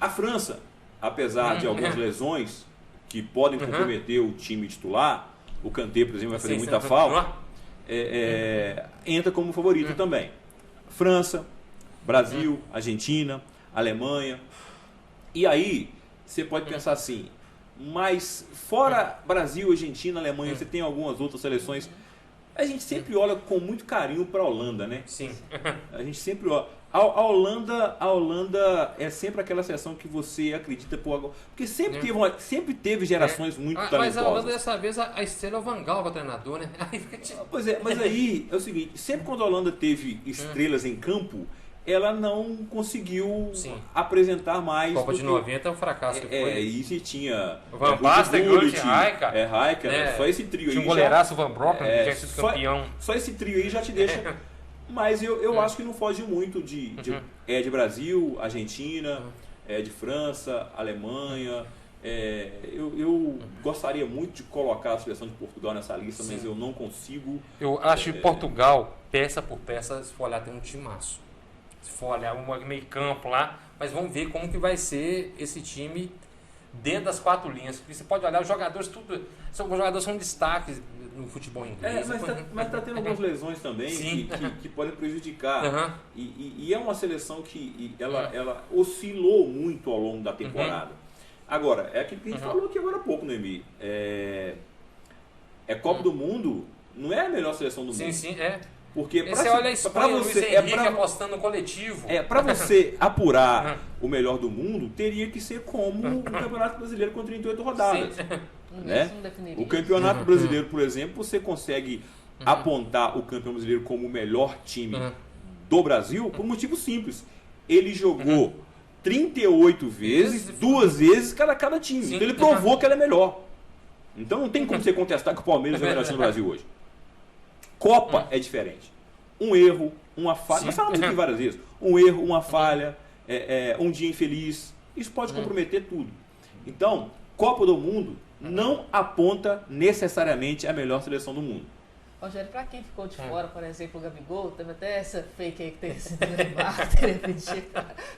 Speaker 3: a França, apesar de algumas lesões que podem comprometer o time titular, o Kanté, por exemplo, vai fazer muita falta, entra como favorito também. França, Brasil, Argentina, Alemanha. E aí, você pode pensar assim, mas fora Brasil, Argentina, Alemanha, você tem algumas outras seleções. A gente sempre olha com muito carinho para a Holanda, né?
Speaker 2: Sim.
Speaker 3: A gente sempre olha. A Holanda é sempre aquela seleção que você acredita porque sempre teve gerações muito talentosas.
Speaker 2: Mas a Holanda dessa vez a estrela é o Van Gaal, o treinador, né?
Speaker 3: Pois é, mas aí é o seguinte, sempre quando a Holanda teve estrelas em campo, ela não conseguiu apresentar mais.
Speaker 2: A Copa de 90 é um fracasso.
Speaker 3: E se tinha
Speaker 2: Van Basten,
Speaker 3: Rijkaard, só esse trio aí.
Speaker 2: Tinha um goleiraço, Van Broek, que tinha sido campeão.
Speaker 3: Só esse trio aí já te deixa... Mas eu acho que não foge muito de Brasil, Argentina, de França, Alemanha. Eu gostaria muito de colocar a seleção de Portugal nessa lista, mas eu não consigo.
Speaker 2: Eu acho que Portugal, peça por peça, se for olhar, tem um timaço. se for olhar um meio campo lá, mas vamos ver como que vai ser esse time dentro das 4 linhas. Porque você pode olhar, os jogadores são destaques no futebol inglês.
Speaker 3: Mas tá tendo algumas lesões também que podem prejudicar. E é uma seleção que ela oscilou muito ao longo da temporada. Agora, é aquilo que a gente falou aqui agora há pouco, Noemi. Copa do Mundo, não é a melhor seleção do mundo.
Speaker 2: Sim, é.
Speaker 3: Porque
Speaker 2: você olha a Espanha, Luiz Henrique apostando no coletivo.
Speaker 3: Para você apurar o melhor do mundo, teria que ser como o Campeonato Brasileiro com 38 rodadas. Né? O Campeonato Brasileiro, por exemplo, você consegue apontar o campeão brasileiro como o melhor time do Brasil por um motivo simples. Ele jogou 38 vezes, 2 vezes cada time. Então ele provou que ele é melhor. Então não tem como você contestar que o Palmeiras é o melhor time do Brasil hoje. Copa é diferente. Um erro, uma falha. Nós falamos aqui várias vezes. Um erro, uma falha, um dia infeliz. Isso pode comprometer tudo. Então, Copa do Mundo não aponta necessariamente a melhor seleção do mundo.
Speaker 1: Rogério, pra quem ficou de fora, por exemplo, o Gabigol, teve até essa fake aí que tem esse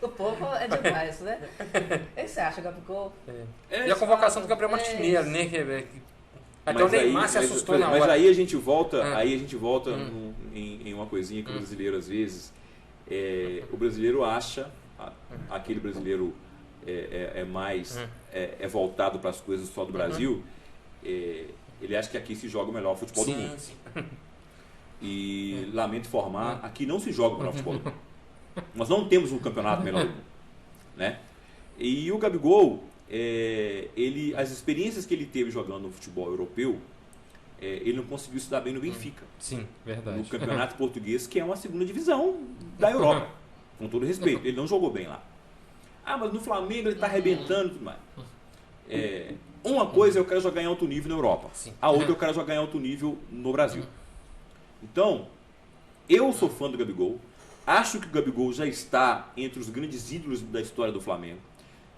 Speaker 1: o povo é demais, né? O que você acha, Gabigol?
Speaker 2: E a convocação do Gabriel Martinelli, né? Até o Neymar se assustou na hora.
Speaker 3: Mas aí a gente volta, em uma coisinha que o brasileiro, às vezes, o brasileiro acha, aquele brasileiro mais voltado para as coisas só do Brasil, ele acha que aqui se joga o melhor futebol do mundo.
Speaker 2: Sim.
Speaker 3: E lamento informar, aqui não se joga o melhor futebol do mundo. Nós não temos um campeonato melhor do mundo. Né? E o Gabigol, as experiências que ele teve jogando no futebol europeu, ele não conseguiu se dar bem no Benfica.
Speaker 2: Sim, verdade.
Speaker 3: No campeonato português, que é uma segunda divisão da Europa. Com todo respeito, ele não jogou bem lá. Mas no Flamengo ele está arrebentando e tudo mais. Uma coisa eu quero jogar em alto nível na Europa. A outra eu quero jogar em alto nível no Brasil. Então, eu sou fã do Gabigol. Acho que o Gabigol já está entre os grandes ídolos da história do Flamengo.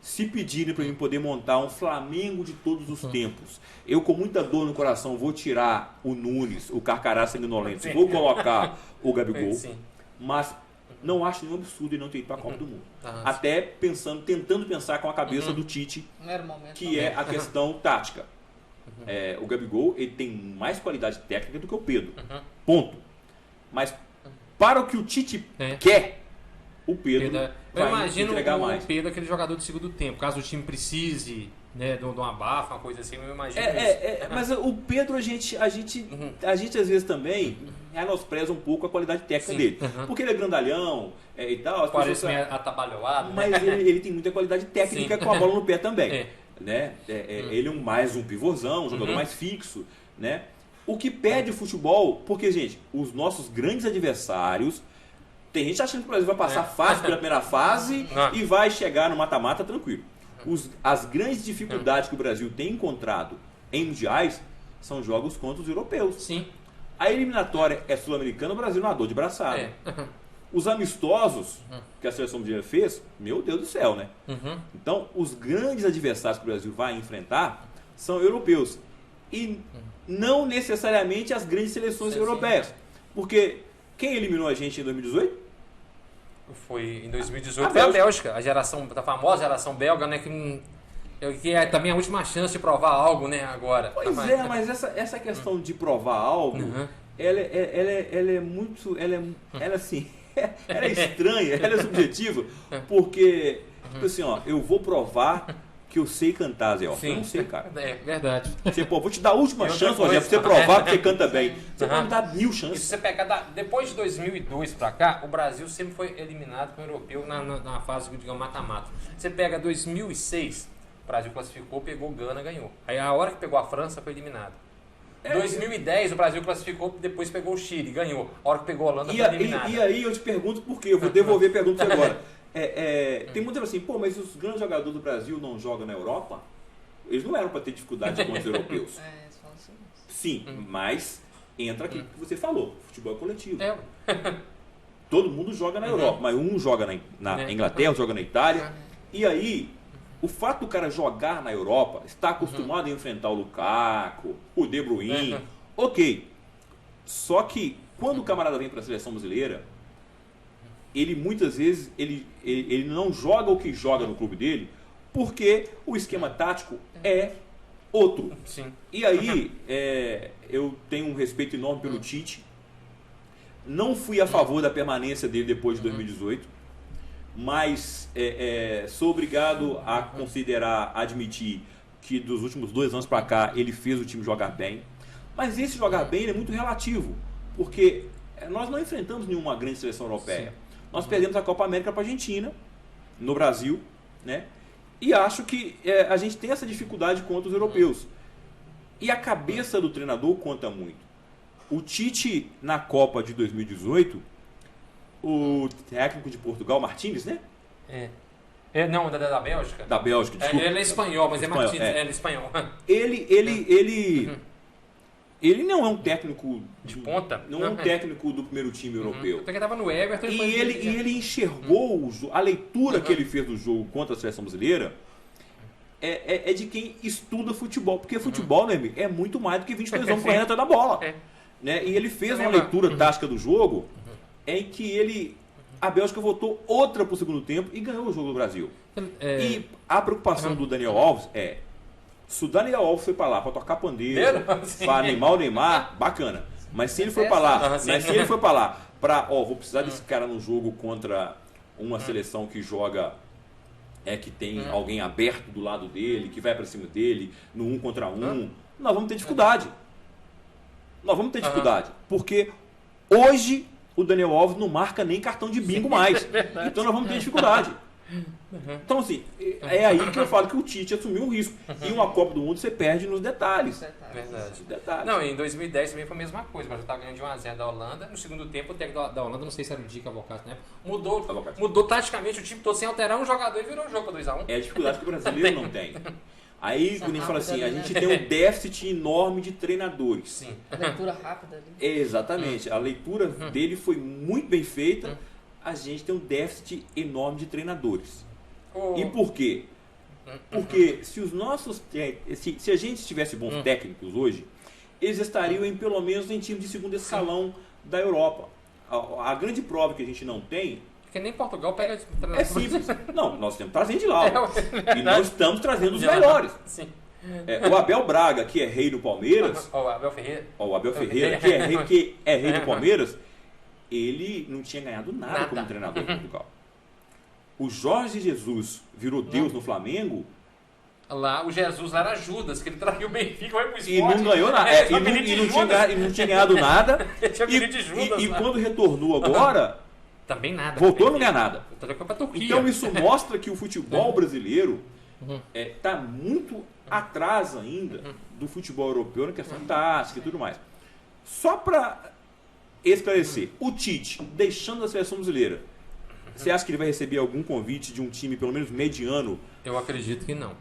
Speaker 3: Se pedirem para mim poder montar um Flamengo de todos os tempos, eu com muita dor no coração vou tirar o Nunes, o Carcará sanguinolento, vou colocar o Gabigol, mas não acho nenhum absurdo ele não ter ido para a Copa do Mundo. Até tentando pensar com a cabeça do Tite, que é a questão tática. O Gabigol ele tem mais qualidade técnica do que o Pedro. Ponto. Mas para o que o Tite quer, o Pedro vai entregar mais.
Speaker 2: O Pedro é aquele jogador de segundo tempo, caso o time precise, né, de uma abafa, uma coisa assim, eu imagino isso.
Speaker 3: Mas o Pedro, a gente às vezes também menospreza um pouco a qualidade técnica dele. Porque ele é grandalhão e tal.
Speaker 2: Parece meio atabalhoado.
Speaker 3: Mas ele tem muita qualidade técnica com a bola no pé também. Né? Ele é mais um pivôzão, um jogador mais fixo. Né? O que pede o futebol, porque, gente, os nossos grandes adversários, tem gente achando que o Brasil vai passar fácil pela primeira fase e vai chegar no mata-mata tranquilo. As grandes dificuldades que o Brasil tem encontrado em mundiais são jogos contra os europeus.
Speaker 2: Sim.
Speaker 3: A eliminatória é sul-americana, o Brasil nadou de braçada. Os amistosos que a seleção brasileira fez, meu Deus do céu, né? Então, os grandes adversários que o Brasil vai enfrentar são europeus. E não necessariamente as grandes seleções europeias. porque quem eliminou a gente em 2018?
Speaker 2: Foi em 2018, foi a Bélgica, a famosa geração belga, né? Que é também a última chance de provar algo, né? Agora.
Speaker 3: Pois é, mas essa questão de provar algo, ela é muito. Ela assim. Ela é estranha, ela é subjetiva, porque, tipo assim, ó, eu vou provar que eu sei cantar, Zé. Eu não sei, cara.
Speaker 2: É verdade.
Speaker 3: Você, pô, vou te dar a última chance, Rogério, pra você provar que você canta bem. Você pode me dar 1000 chances.
Speaker 2: E se você pegar, depois de 2002 pra cá, o Brasil sempre foi eliminado com o europeu na fase, digamos, mata-mata. Você pega 2006, o Brasil classificou, pegou Gana, ganhou. Aí a hora que pegou a França, foi eliminado. Em 2010, o Brasil classificou, depois pegou o Chile, ganhou. A hora que pegou a Holanda, foi eliminado.
Speaker 3: E aí eu te pergunto por quê? Eu vou devolver a pergunta pra você agora. Tem muita gente assim, pô, mas os grandes jogadores do Brasil não jogam na Europa? Eles não eram para ter dificuldade contra os europeus.
Speaker 1: Eles falam assim.
Speaker 3: Sim, mas entra aqui que você falou, futebol é coletivo. Todo mundo joga na Europa, mas um joga na Inglaterra, outro joga na Itália. E aí, o fato do cara jogar na Europa, estar acostumado a enfrentar o Lukaku, o De Bruyne, ok. Só que quando o camarada vem para a seleção brasileira, ele muitas vezes ele não joga o que joga no clube dele porque o esquema tático é outro.
Speaker 2: Sim.
Speaker 3: E aí, eu tenho um respeito enorme pelo Tite. Não fui a favor da permanência dele depois de 2018, mas sou obrigado a admitir que dos últimos 2 anos para cá ele fez o time jogar bem. Mas esse jogar bem é muito relativo, porque nós não enfrentamos nenhuma grande seleção europeia. Sim. Nós perdemos a Copa América para a Argentina, no Brasil, né? E acho que a gente tem essa dificuldade contra os europeus. E a cabeça do treinador conta muito. O Tite, na Copa de 2018, o técnico de Portugal, Martínez, né?
Speaker 2: Não, da Bélgica.
Speaker 3: Da Bélgica, desculpa.
Speaker 2: Ele é espanhol, mas
Speaker 3: espanhol,
Speaker 2: Martínez, ele é espanhol.
Speaker 3: Ele não é um técnico
Speaker 2: de ponta.
Speaker 3: Não é um técnico do primeiro time europeu.
Speaker 2: Porque estava no Everton.
Speaker 3: E ele enxergou a leitura que ele fez do jogo contra a seleção brasileira é de quem estuda futebol. Porque futebol, né, é muito mais do que 22 homens correndo atrás da bola. Né? E ele fez uma leitura tática do jogo em que a Bélgica voltou outra para o segundo tempo e ganhou o jogo do Brasil. E a preocupação do Daniel Alves se o Daniel Alves foi para lá para tocar pandeiro, para animar o Neymar, bacana. Mas se ele foi para lá, vou precisar desse cara no jogo contra uma seleção que joga, que tem alguém aberto do lado dele, que vai para cima dele, no 1 contra 1, nós vamos ter dificuldade. Porque hoje o Daniel Alves não marca nem cartão de bingo mais. Então nós vamos ter dificuldade. Então, assim, é aí que eu falo que o Tite assumiu um risco. E uma Copa do Mundo você perde nos detalhes.
Speaker 2: Verdade. Não, em 2010 também foi a mesma coisa. Mas eu estava ganhando de 1-0 da Holanda. No segundo tempo, o técnico da Holanda, não sei se era o Dica Avocado, né? Mudou taticamente o time todo sem alterar um jogador e virou o jogo para 2-1.
Speaker 3: É a dificuldade que o brasileiro não tem. Aí, quando a gente fala assim, a gente tem um déficit enorme de treinadores.
Speaker 1: Sim. A leitura rápida ali.
Speaker 3: Exatamente. A leitura dele foi muito bem feita. A gente tem um déficit enorme de treinadores. E por quê? Porque se a gente tivesse bons técnicos hoje, eles estariam pelo menos em time de segundo escalão da Europa. A grande prova que a gente não tem...
Speaker 2: Porque nem Portugal pega...
Speaker 3: É simples. Não, nós temos que trazer de lá. E nós estamos trazendo os melhores.
Speaker 2: Sim.
Speaker 3: O Abel Braga, que é rei do Palmeiras...
Speaker 2: O Abel Ferreira.
Speaker 3: O Abel Ferreira, que é rei do Palmeiras... Ele não tinha ganhado nada como treinador em Portugal. O Jorge Jesus virou Deus no Flamengo.
Speaker 2: Lá, o Jesus lá era Judas, que ele traiu o Benfica, vai pro esporte.
Speaker 3: E não ganhou nada. E não tinha ganhado nada. E quando retornou agora,
Speaker 2: também nada.
Speaker 3: Voltou a não ganhar nada.
Speaker 2: Pra Turquia.
Speaker 3: Então isso mostra que o futebol brasileiro está muito atrás ainda do futebol europeu na questão tática e tudo mais. Só para esclarecer, o Tite, deixando a seleção brasileira, você acha que ele vai receber algum convite de um time, pelo menos mediano?
Speaker 2: Eu acredito que não.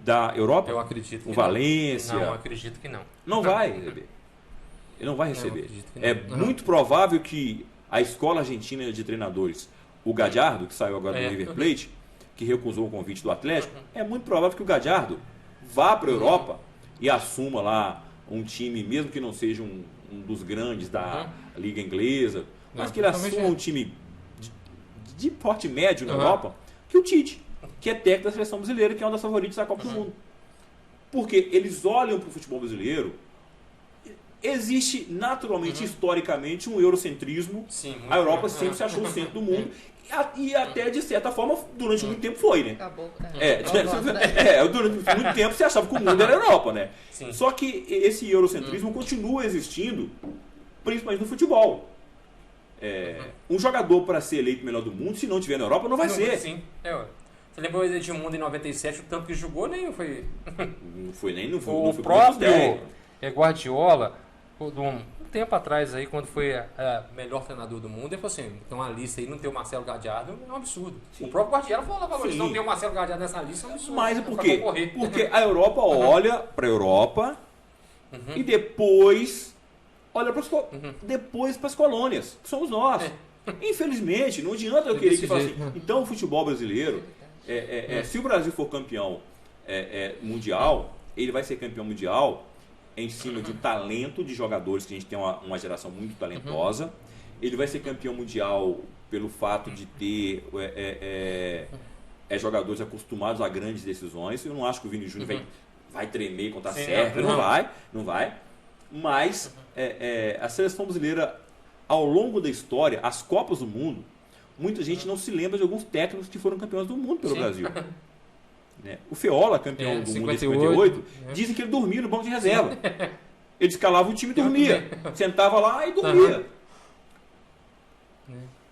Speaker 3: Da Europa?
Speaker 2: Eu acredito que
Speaker 3: não. Valência?
Speaker 2: Não, eu acredito que não.
Speaker 3: Não vai receber. Ele não vai receber. Muito provável que a escola argentina de treinadores, o Gallardo, que saiu agora do River Plate, que recusou o convite do Atlético, é muito provável que o Gallardo vá para a Europa e assuma lá um time, mesmo que não seja um dos grandes da Liga Inglesa, mas que ele assuma um time de porte médio na Europa, que o Tite, que é técnico da seleção brasileira, que é uma das favoritas da Copa do Mundo. Porque eles olham para o futebol brasileiro, existe naturalmente, historicamente, um eurocentrismo.
Speaker 2: Sim,
Speaker 3: a Europa sempre se achou o centro do mundo, e até, de certa forma, durante muito tempo foi, né?
Speaker 1: Acabou.
Speaker 3: Durante muito tempo você achava que o mundo era a Europa, né?
Speaker 2: Sim.
Speaker 3: Só que esse eurocentrismo continua existindo, principalmente no futebol. Um jogador para ser eleito melhor do mundo, se não estiver na Europa, não vai ser.
Speaker 2: Sim. Você lembra o Edmundo em 97, o tanto que jogou, nem foi...
Speaker 3: Não foi
Speaker 2: o próprio Guardiola, um tempo atrás, aí, quando foi melhor treinador do mundo, ele falou assim, tem uma lista aí, não tem o Marcelo Gallardo, é um absurdo. Sim. O próprio Guardiola falou, não tem o Marcelo Gallardo nessa lista, é um absurdo.
Speaker 3: Mas por quê? Porque a Europa olha para a Europa e depois olha depois para as colônias, que somos nós. Infelizmente, não adianta eu querer que fale assim, então o futebol brasileiro, se o Brasil for campeão mundial, ele vai ser campeão mundial em cima de talento de jogadores, que a gente tem uma geração muito talentosa, ele vai ser campeão mundial pelo fato de ter jogadores acostumados a grandes decisões. Eu não acho que o Vini Júnior vai tremer quando tá certo, não vai. Mas a seleção brasileira, ao longo da história, as Copas do Mundo, muita gente não se lembra de alguns técnicos que foram campeões do mundo pelo Brasil. Né? O Feola, campeão do mundo em 58, dizem que ele dormia no banco de reserva. Ele escalava o time e dormia. Sentava lá e dormia.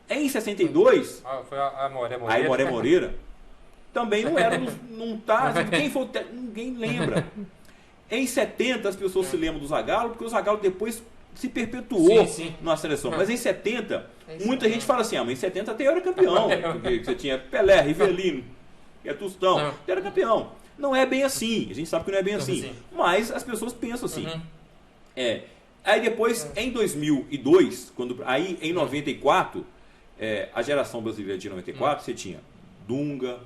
Speaker 3: Em 62,
Speaker 2: foi a Moré Moreira.
Speaker 3: Aí Moré Moreira também não era, não tá, quem foi, ninguém lembra. Em 70 as pessoas se lembram do Zagallo, porque o Zagallo depois se perpetuou na seleção. Mas em 70, muita gente fala assim, mas em 70 até eu era campeão. Porque você tinha Pelé, Rivelino, Tostão, você era campeão. Não é bem assim, a gente sabe que não é bem assim. Mas as pessoas pensam assim. Aí depois, em 2002, aí em 94, a geração brasileira de 94, você tinha Dunga,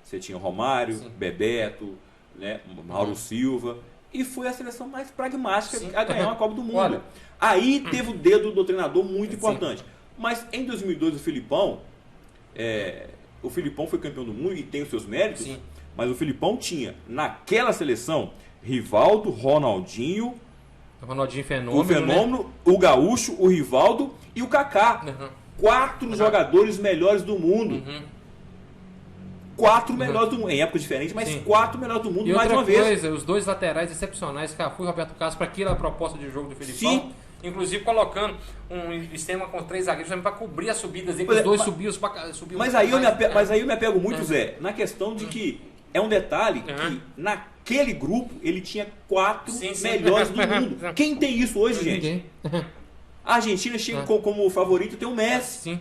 Speaker 3: você tinha Romário, Bebeto, né, Mauro Silva, e foi a seleção mais pragmática a ganhar uma Copa do Mundo. Olha, aí teve o dedo do treinador muito importante. Mas em 2002 o Filipão foi campeão do mundo e tem os seus méritos, mas o Filipão tinha naquela seleção Rivaldo, Ronaldinho
Speaker 2: Fenômeno,
Speaker 3: o Fenômeno, o Gaúcho, o Rivaldo e o Kaká. 4 jogadores melhores do mundo. 4 melhores do mundo. Em época diferente, mas 4 melhores do mundo,
Speaker 2: e
Speaker 3: mais uma vez.
Speaker 2: Os dois laterais excepcionais, Cafu e Roberto Carlos, para aquela proposta de jogo do Filipão. Inclusive colocando um sistema com 3 zagueiros para cobrir as subidas. Os dois subiam.
Speaker 3: Mas aí eu me apego muito, Zé, na questão de que é um detalhe que naquele grupo ele tinha 4 melhores do mundo. Quem tem isso hoje, gente? A Argentina chega como favorito, tem o Messi.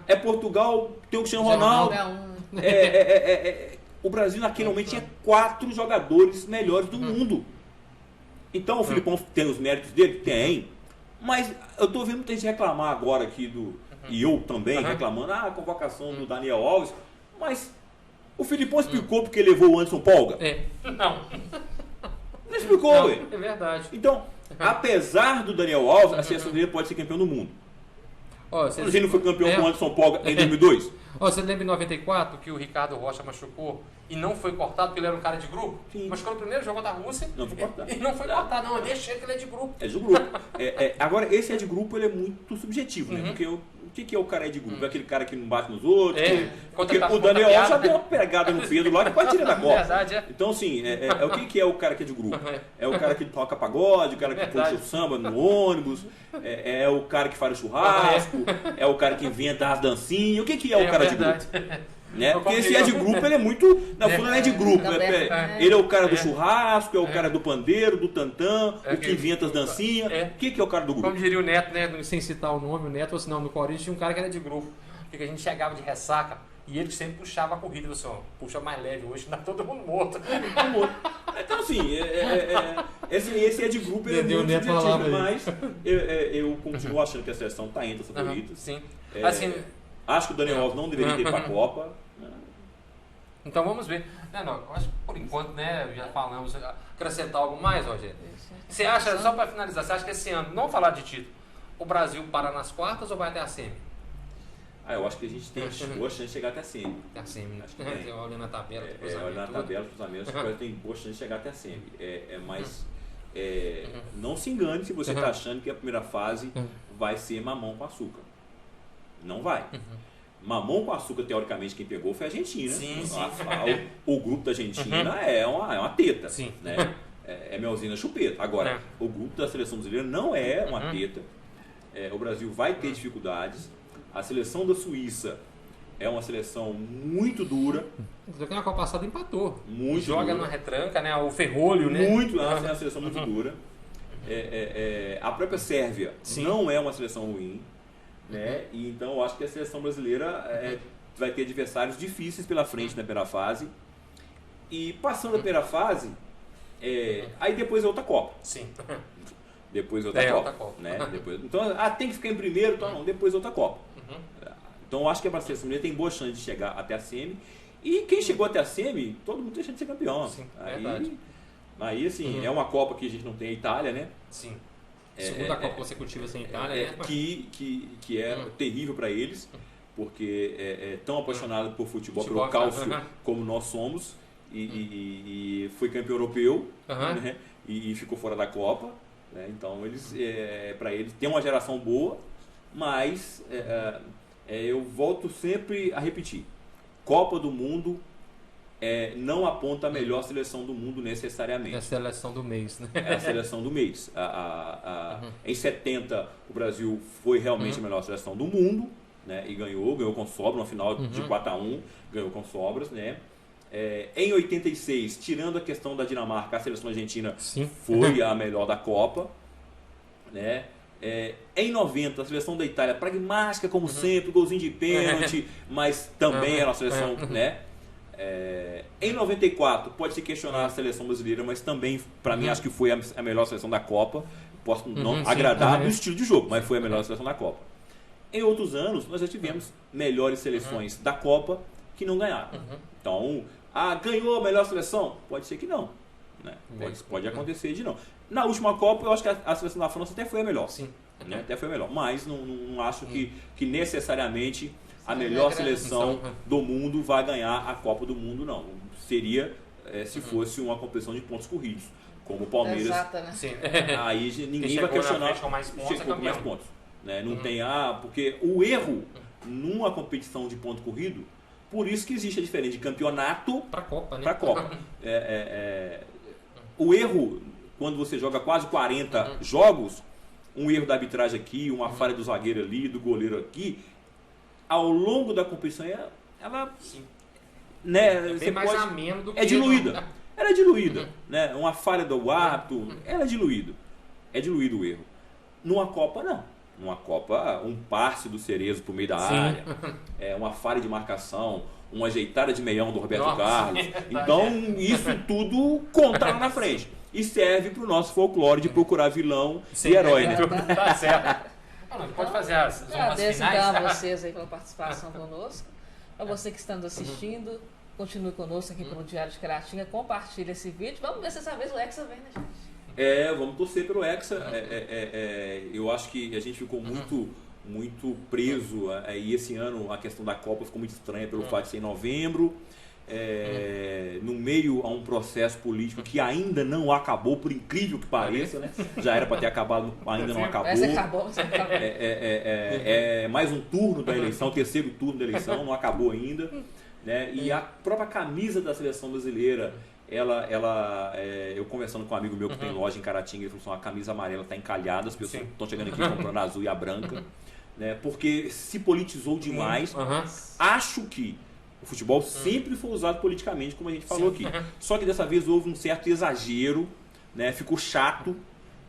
Speaker 3: É Portugal, tem o Cristiano Ronaldo. O Brasil naquele momento tinha 4 jogadores melhores do mundo. Então o Filipão tem os méritos dele? Tem. Mas eu tô vendo muita gente reclamar agora aqui e eu também reclamando, a convocação do Daniel Alves. Mas o Filipão explicou porque levou o Anderson Polga?
Speaker 2: Não.
Speaker 3: Não explicou, ué.
Speaker 2: É verdade.
Speaker 3: Então, apesar do Daniel Alves, a seleção dele pode ser campeão do mundo. Ele não foi campeão com o Anderson Polga em 2002?
Speaker 2: Você lembra em 94 que o Ricardo Rocha machucou e não foi cortado porque ele era um cara de grupo? Machucou no primeiro jogo da Rússia.
Speaker 3: Não foi cortado.
Speaker 2: E não foi cortado, não. Deixa ele que ele é de grupo.
Speaker 3: É de grupo. Agora, esse é de grupo, ele é muito subjetivo, né? Porque o que é o cara de grupo? É aquele cara que não bate nos outros? Porque o Daniel Alves já deu uma pegada no Pedro lá que quase tira da Copa.
Speaker 2: Verdade,
Speaker 3: Então, assim, o que é o cara que é de grupo? É o cara que toca pagode, o cara que puxa o samba no ônibus, é o cara que faz o churrasco, é o cara que inventa as dancinhas. O que é o cara de grupo? Né? Porque esse é de grupo, ele é muito. Na fundo, ele é de grupo. Ele é o cara do churrasco, é o cara do pandeiro, do tantã, o que inventa as dancinhas. O que é o cara do grupo?
Speaker 2: Como diria o Neto, né? Sem citar o nome, o Neto falou assim: não, no Corinthians tinha um cara que era de grupo. Porque a gente chegava de ressaca e ele sempre puxava a corrida. Ele falou assim: puxa mais leve hoje, tá todo mundo morto.
Speaker 3: Então, assim, esse é de grupo, ele é muito subjetivo, mas eu continuo achando que a seleção está entre as favoritas.
Speaker 2: Sim.
Speaker 3: Acho que o Daniel Alves não deveria ir para a Copa.
Speaker 2: Então vamos ver. Acho que por enquanto, né, já falamos. Acrescentar algo mais, Rogério? Você acha, só para finalizar, você acha que esse ano, não falar de título, o Brasil para nas quartas ou vai até a semi?
Speaker 3: Eu acho que a gente tem boa chance de chegar até a semi.
Speaker 2: Até a semi, né? Olhando na tabela,
Speaker 3: olhando na tabela, cruzamento, acho que tem boa chance de chegar até a semi. Mas não se engane se você está achando que a primeira fase vai ser mamão com açúcar. Não vai. Mamão com açúcar, teoricamente, quem pegou foi a Argentina. O grupo da Argentina é uma teta. Né? É melzinha chupeta. Agora, o grupo da seleção brasileira não é uma teta. O Brasil vai ter dificuldades. A seleção da Suíça é uma seleção muito dura.
Speaker 2: Na Copa passada empatou.
Speaker 3: Muito
Speaker 2: Joga
Speaker 3: dura.
Speaker 2: na retranca, né? O ferrolho, né?
Speaker 3: É uma seleção muito dura. A própria Sérvia não é uma seleção ruim. Né? E então eu acho que a seleção brasileira vai ter adversários difíceis pela frente na primeira fase. E passando a primeira fase, aí depois é outra Copa. Depois é outra Copa. Né? Então, tem que ficar em primeiro, então não, depois é outra Copa. Então eu acho que a seleção brasileira tem boa chance de chegar até a semi. E quem chegou até a semi, todo mundo tem chance de ser campeão. Aí assim, é uma Copa que a gente não tem a Itália, né?
Speaker 2: Segunda Copa consecutiva sem Itália, né?
Speaker 3: Que é terrível para eles, porque é tão apaixonado por futebol pelo cálcio como nós somos, e foi campeão europeu, né? E ficou fora da Copa, né? Então para eles tem uma geração boa, mas eu volto sempre a repetir: Copa do Mundo não aponta a melhor seleção do mundo necessariamente.
Speaker 2: É a seleção do mês, né?
Speaker 3: É a seleção do mês. Em 70 o Brasil foi realmente a melhor seleção do mundo, né? E ganhou com sobra, no final de 4-1, ganhou com sobras, né? Em 86, tirando a questão da Dinamarca, a seleção argentina foi a melhor da Copa, né? Em 90, a seleção da Itália, pragmática como sempre, golzinho de pênalti, mas também era uma seleção, né? Em 94, pode se questionar a seleção brasileira, mas também, para mim, acho que foi a melhor seleção da Copa. Posso não agradar no estilo de jogo, mas foi a melhor seleção da Copa. Em outros anos, nós já tivemos melhores seleções da Copa que não ganharam. Então, ganhou a melhor seleção? Pode ser que não, né? Pode acontecer de não. Na última Copa, eu acho que a seleção da França até foi a melhor. Sim. Né? Até foi a melhor. Mas não acho que necessariamente a melhor seleção do mundo vai ganhar a Copa do Mundo, não. Seria se fosse uma competição de pontos corridos, como o Palmeiras.
Speaker 1: Exato, né?
Speaker 3: Sim. Aí ninguém vai questionar.
Speaker 2: Com mais pontos,
Speaker 3: né? Não tem porque o erro numa competição de ponto corrido, por isso que existe a diferença de campeonato
Speaker 2: para Copa, né?
Speaker 3: Para Copa. O erro, quando você joga quase 40 jogos, um erro da arbitragem aqui, uma falha do zagueiro ali, do goleiro aqui, ao longo da competição ela né,
Speaker 2: você mais ameno do que
Speaker 3: é diluída. Ela é diluída, né? Uma falha do árbitro, ela é diluída. É diluído o erro. Numa Copa não. Numa Copa, um passe do Cerezo pro meio da área, uma falha de marcação, uma ajeitada de meião do Roberto Carlos. Então, isso tudo conta lá na frente. E serve pro nosso folclore de procurar vilão e herói, né?
Speaker 2: Tá certo. Pode fazer as honras
Speaker 1: Agradeço
Speaker 2: finais.
Speaker 1: então a vocês aí pela participação conosco. A você que está nos assistindo, continue conosco aqui pelo Diário de Caratinga, compartilhe esse vídeo. Vamos ver se dessa vez o Hexa vem, né, gente?
Speaker 3: Vamos torcer pelo Hexa. Eu acho que a gente ficou muito preso. E esse ano a questão da Copa ficou muito estranha pelo fato de ser em novembro. No meio a um processo político que ainda não acabou, por incrível que pareça, né? Já era para ter acabado, ainda não acabou. Mais um turno da eleição, terceiro turno da eleição, não acabou ainda, né? E a própria camisa da seleção brasileira, eu conversando com um amigo meu que tem loja em Caratinga, ele falou assim: a camisa amarela está encalhada, as pessoas estão chegando aqui comprando a azul e a branca, né? Porque se politizou demais. Acho que o futebol sempre foi usado politicamente, como a gente falou aqui. Só que dessa vez houve um certo exagero, né? Ficou chato,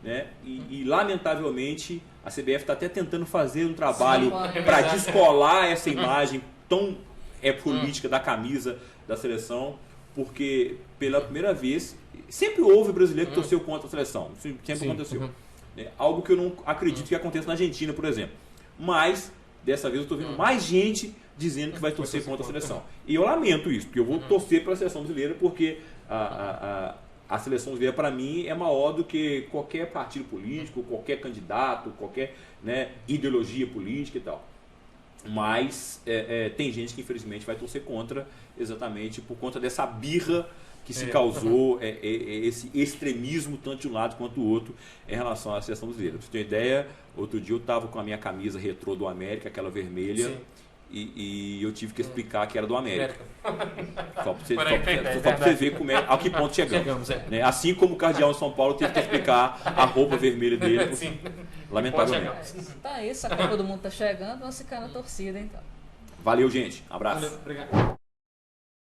Speaker 3: né? E lamentavelmente a CBF está até tentando fazer um trabalho para descolar essa imagem tão política da camisa da seleção, porque pela primeira vez sempre houve brasileiro que torceu contra a seleção. Isso sempre aconteceu. Algo que eu não acredito que aconteça na Argentina, por exemplo. Mas dessa vez eu estou vendo mais gente dizendo que vai torcer contra a seleção. E eu lamento isso, porque eu vou torcer para a seleção brasileira, porque a seleção brasileira, para mim, é maior do que qualquer partido político, qualquer candidato, qualquer, né, ideologia política e tal. Mas tem gente que, infelizmente, vai torcer contra, exatamente por conta dessa birra que se causou, esse extremismo, tanto de um lado quanto do outro, em relação à seleção brasileira. Pra você ter uma ideia, outro dia eu estava com a minha camisa retrô do América, aquela vermelha, e eu tive que explicar que era do América. Só para você ver a que ponto chegamos. Né? Assim como o Cardeal em São Paulo teve que explicar a roupa vermelha dele, lamentavelmente.
Speaker 1: Então é isso, a Copa do Mundo está chegando, vamos ficar na torcida então.
Speaker 3: Valeu, gente. Abraço.
Speaker 2: Valeu, obrigado.